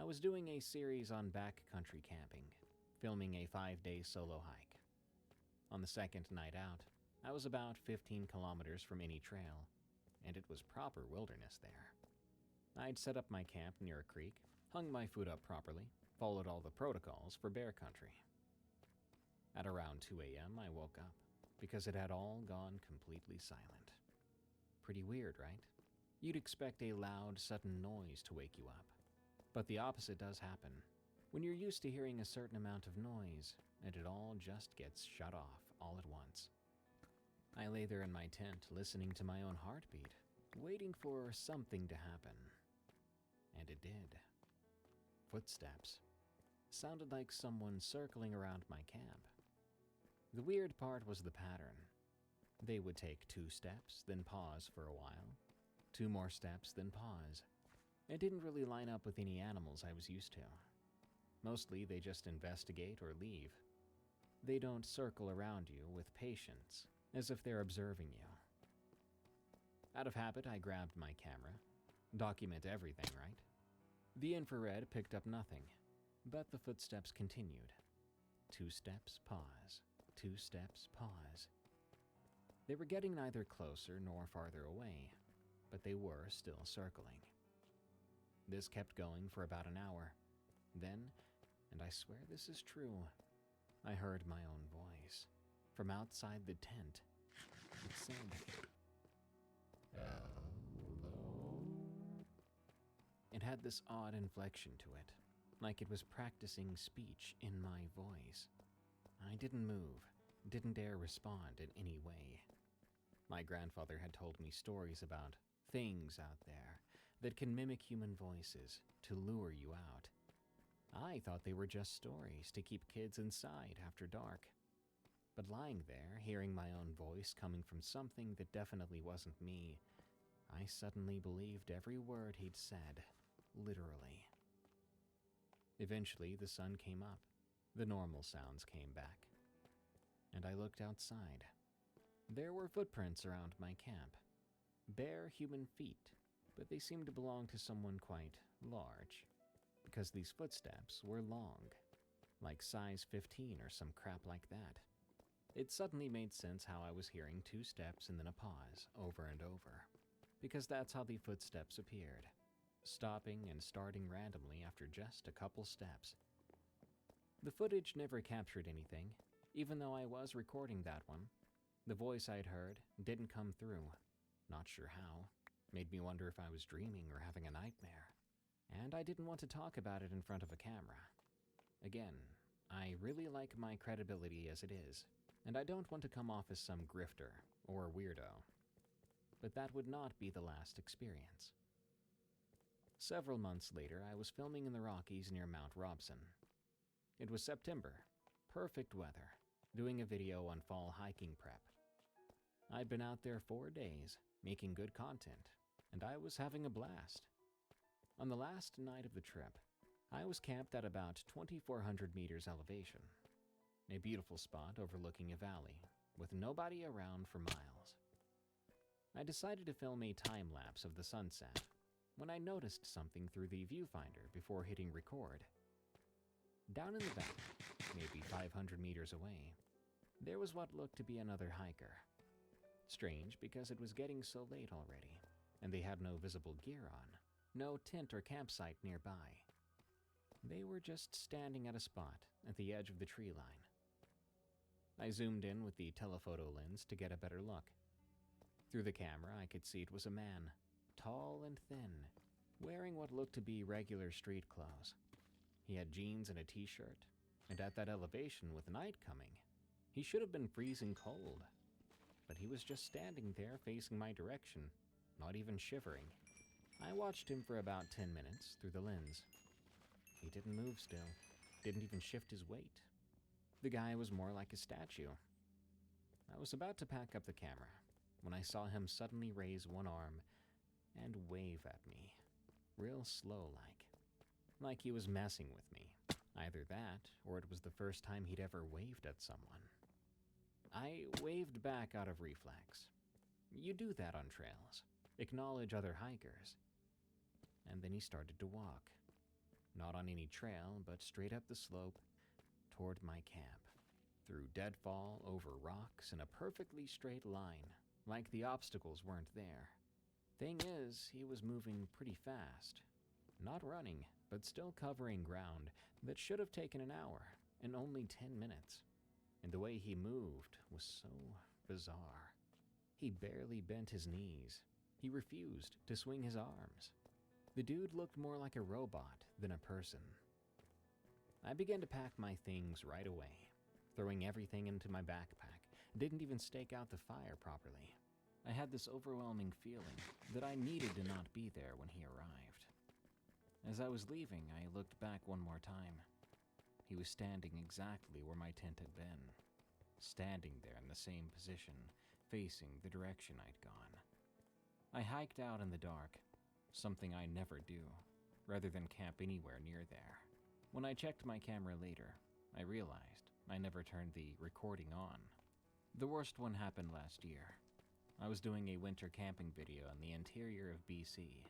I was doing a series on backcountry camping, filming a 5-day solo hike. On the second night out, I was about 15 kilometers from any trail, and it was proper wilderness there. I'd set up my camp near a creek, hung my food up properly, followed all the protocols for bear country. At around 2 a.m., I woke up, because it had all gone completely silent. Pretty weird, right? You'd expect a loud, sudden noise to wake you up. But the opposite does happen. When you're used to hearing a certain amount of noise, and it all just gets shut off all at once. I lay there in my tent, listening to my own heartbeat, waiting for something to happen. And it did. Footsteps. Sounded like someone circling around my camp. The weird part was the pattern. They would take 2 steps, then pause for a while. 2 more steps, then pause. It didn't really line up with any animals I was used to. Mostly they just investigate or leave. They don't circle around you with patience, as if they're observing you. Out of habit, I grabbed my camera. Document everything, right? The infrared picked up nothing, but the footsteps continued. 2 steps, pause. 2 steps, pause. They were getting neither closer nor farther away, but they were still circling. This kept going for about an hour. Then, and I swear this is true, I heard my own voice from outside the tent. It said, "Hello." It had this odd inflection to it, like it was practicing speech in my voice. I didn't move, didn't dare respond in any way. My grandfather had told me stories about things out there that can mimic human voices to lure you out. I thought they were just stories to keep kids inside after dark. But lying there, hearing my own voice coming from something that definitely wasn't me, I suddenly believed every word he'd said, literally. Eventually, the sun came up. The normal sounds came back. And I looked outside. There were footprints around my camp. Bare human feet, but they seemed to belong to someone quite large, because these footsteps were long, like size 15 or some crap like that. It suddenly made sense how I was hearing 2 steps and then a pause over and over, because that's how the footsteps appeared, stopping and starting randomly after just a couple steps. The footage never captured anything, even though I was recording that one. The voice I'd heard didn't come through. Not sure how. Made me wonder if I was dreaming or having a nightmare. And I didn't want to talk about it in front of a camera. Again, I really like my credibility as it is, and I don't want to come off as some grifter or weirdo. but that would not be the last experience. Several months later, I was filming in the Rockies near Mount Robson. It was September, perfect weather, doing a video on fall hiking prep. I'd been out there 4 days, making good content, and I was having a blast. On the last night of the trip, I was camped at about 2,400 meters elevation, a beautiful spot overlooking a valley, with nobody around for miles. I decided to film a time-lapse of the sunset when I noticed something through the viewfinder before hitting record. Down in the valley, maybe 500 meters away, there was what looked to be another hiker. Strange because it was getting so late already, and they had no visible gear on, no tent or campsite nearby. They were just standing at a spot at the edge of the tree line. I zoomed in with the telephoto lens to get a better look. Through the camera, I could see it was a man, tall and thin, wearing what looked to be regular street clothes. He had jeans and a t-shirt, and at that elevation with night coming, he should have been freezing cold. But he was just standing there facing my direction, not even shivering. I watched him for about 10 minutes through the lens. He didn't move still, didn't even shift his weight. The guy was more like a statue. I was about to pack up the camera when I saw him suddenly raise one arm and wave at me, real like he was messing with me. Either that, or it was the first time he'd ever waved at someone. I waved back out of reflex. You do that on trails. Acknowledge other hikers. And then he started to walk. Not on any trail, but straight up the slope toward my camp. Through deadfall, over rocks, in a perfectly straight line, like the obstacles weren't there. Thing is, he was moving pretty fast. Not running, but still covering ground that should have taken an hour in only 10 minutes. And the way he moved was so bizarre. He barely bent his knees. He refused to swing his arms. The dude looked more like a robot than a person. I began to pack my things right away, throwing everything into my backpack. Didn't even stake out the fire properly. I had this overwhelming feeling that I needed to not be there when he arrived. As I was leaving, I looked back one more time. He was standing exactly where my tent had been, standing there in the same position, facing the direction I'd gone. I hiked out in the dark, something I never do, rather than camp anywhere near there. When I checked my camera later, I realized I never turned the recording on. The worst one happened last year. I was doing a winter camping video in the interior of BC,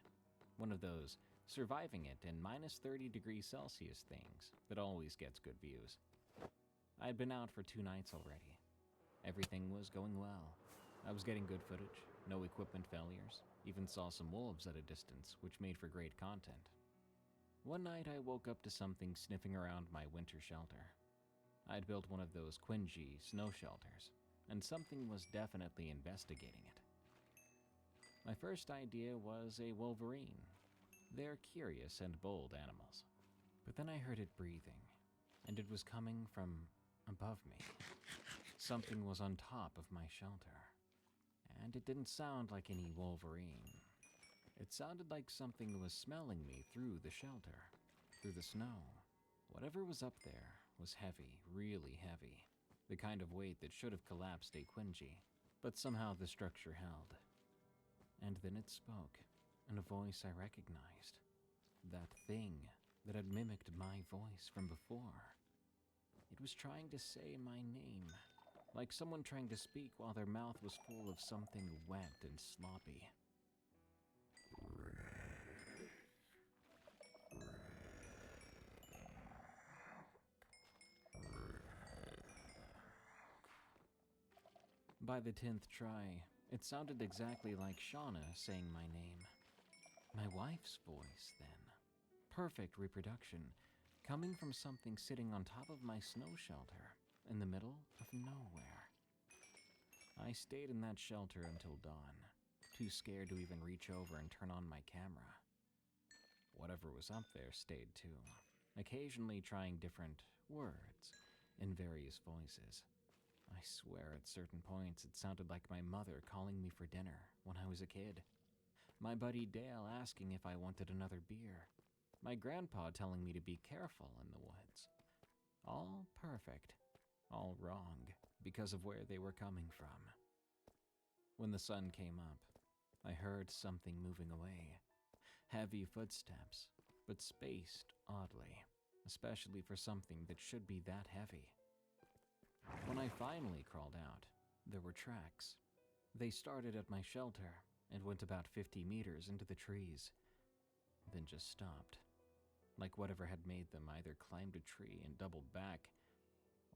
one of those surviving it in minus 30 degrees Celsius things that always gets good views. I had been out for 2 nights already. Everything was going well. I was getting good footage, no equipment failures, even saw some wolves at a distance, which made for great content. One night I woke up to something sniffing around my winter shelter. I'd built one of those Quingy snow shelters, and something was definitely investigating it. My first idea was a wolverine. They're curious and bold animals. But then I heard it breathing, and it was coming from above me. Something was on top of my shelter, and it didn't sound like any wolverine. It sounded like something was smelling me through the shelter, through the snow. Whatever was up there was heavy, really heavy, the kind of weight that should have collapsed a Quingy, but somehow the structure held. And then it spoke, in a voice I recognized. That thing that had mimicked my voice from before. It was trying to say my name, like someone trying to speak while their mouth was full of something wet and sloppy. By the 10th try, it sounded exactly like Shauna saying my name. My wife's voice, then. Perfect reproduction, coming from something sitting on top of my snow shelter, in the middle of nowhere. I stayed in that shelter until dawn, too scared to even reach over and turn on my camera. Whatever was up there stayed too, occasionally trying different words in various voices. I swear at certain points it sounded like my mother calling me for dinner when I was a kid. My buddy Dale asking if I wanted another beer. My grandpa telling me to be careful in the woods. All perfect, all wrong because of where they were coming from. When the sun came up, I heard something moving away. Heavy footsteps, but spaced oddly, especially for something that should be that heavy. When I finally crawled out, there were tracks. They started at my shelter and went about 50 meters into the trees, then just stopped, like whatever had made them either climbed a tree and doubled back,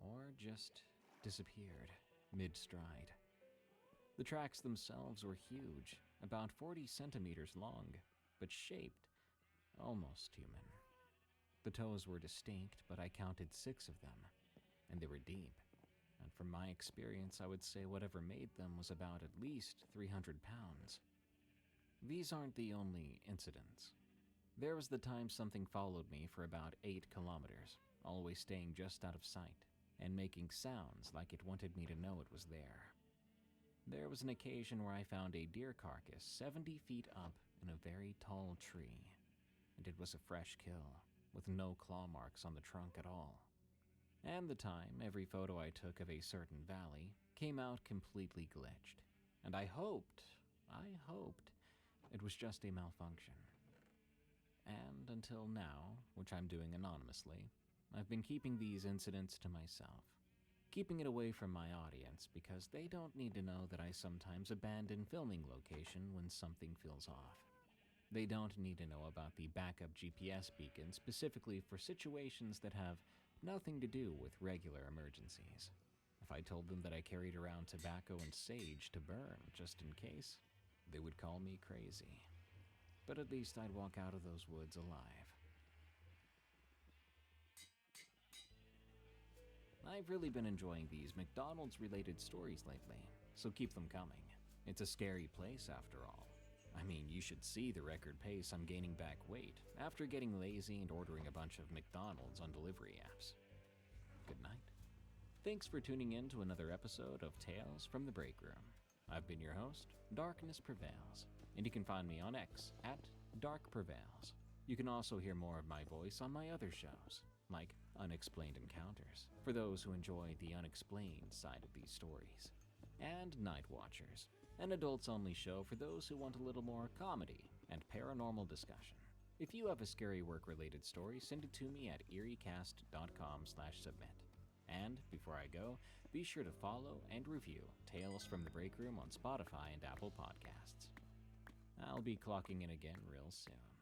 or just disappeared mid-stride. The tracks themselves were huge, about 40 centimeters long, but shaped almost human. The toes were distinct, but I counted 6 of them, and they were deep. And from my experience, I would say whatever made them was about at least 300 pounds. These aren't the only incidents. There was the time something followed me for about 8 kilometers, always staying just out of sight, and making sounds like it wanted me to know it was there. There was an occasion where I found a deer carcass 70 feet up in a very tall tree, and it was a fresh kill, with no claw marks on the trunk at all. And the time every photo I took of a certain valley came out completely glitched, and I hoped it was just a malfunction. And until now, which I'm doing anonymously, I've been keeping these incidents to myself, keeping it away from my audience because they don't need to know that I sometimes abandon filming location when something feels off. They don't need to know about the backup GPS beacon specifically for situations that have nothing to do with regular emergencies. If I told them that I carried around tobacco and sage to burn just in case, they would call me crazy. But at least I'd walk out of those woods alive. I've really been enjoying these McDonald's-related stories lately, so keep them coming. It's a scary place after all. I mean, you should see the record pace I'm gaining back weight after getting lazy and ordering a bunch of McDonald's on delivery apps. Good night. Thanks for tuning in to another episode of Tales from the Break Room. I've been your host, Darkness Prevails, and you can find me on X at Dark Prevails. You can also hear more of my voice on my other shows, like Unexplained Encounters, for those who enjoy the unexplained side of these stories, and Night Watchers, an adults-only show for those who want a little more comedy and paranormal discussion. If you have a scary work-related story, send it to me at eeriecast.com/submit. And before I go, be sure to follow and review Tales from the Break Room on Spotify and Apple Podcasts. I'll be clocking in again real soon.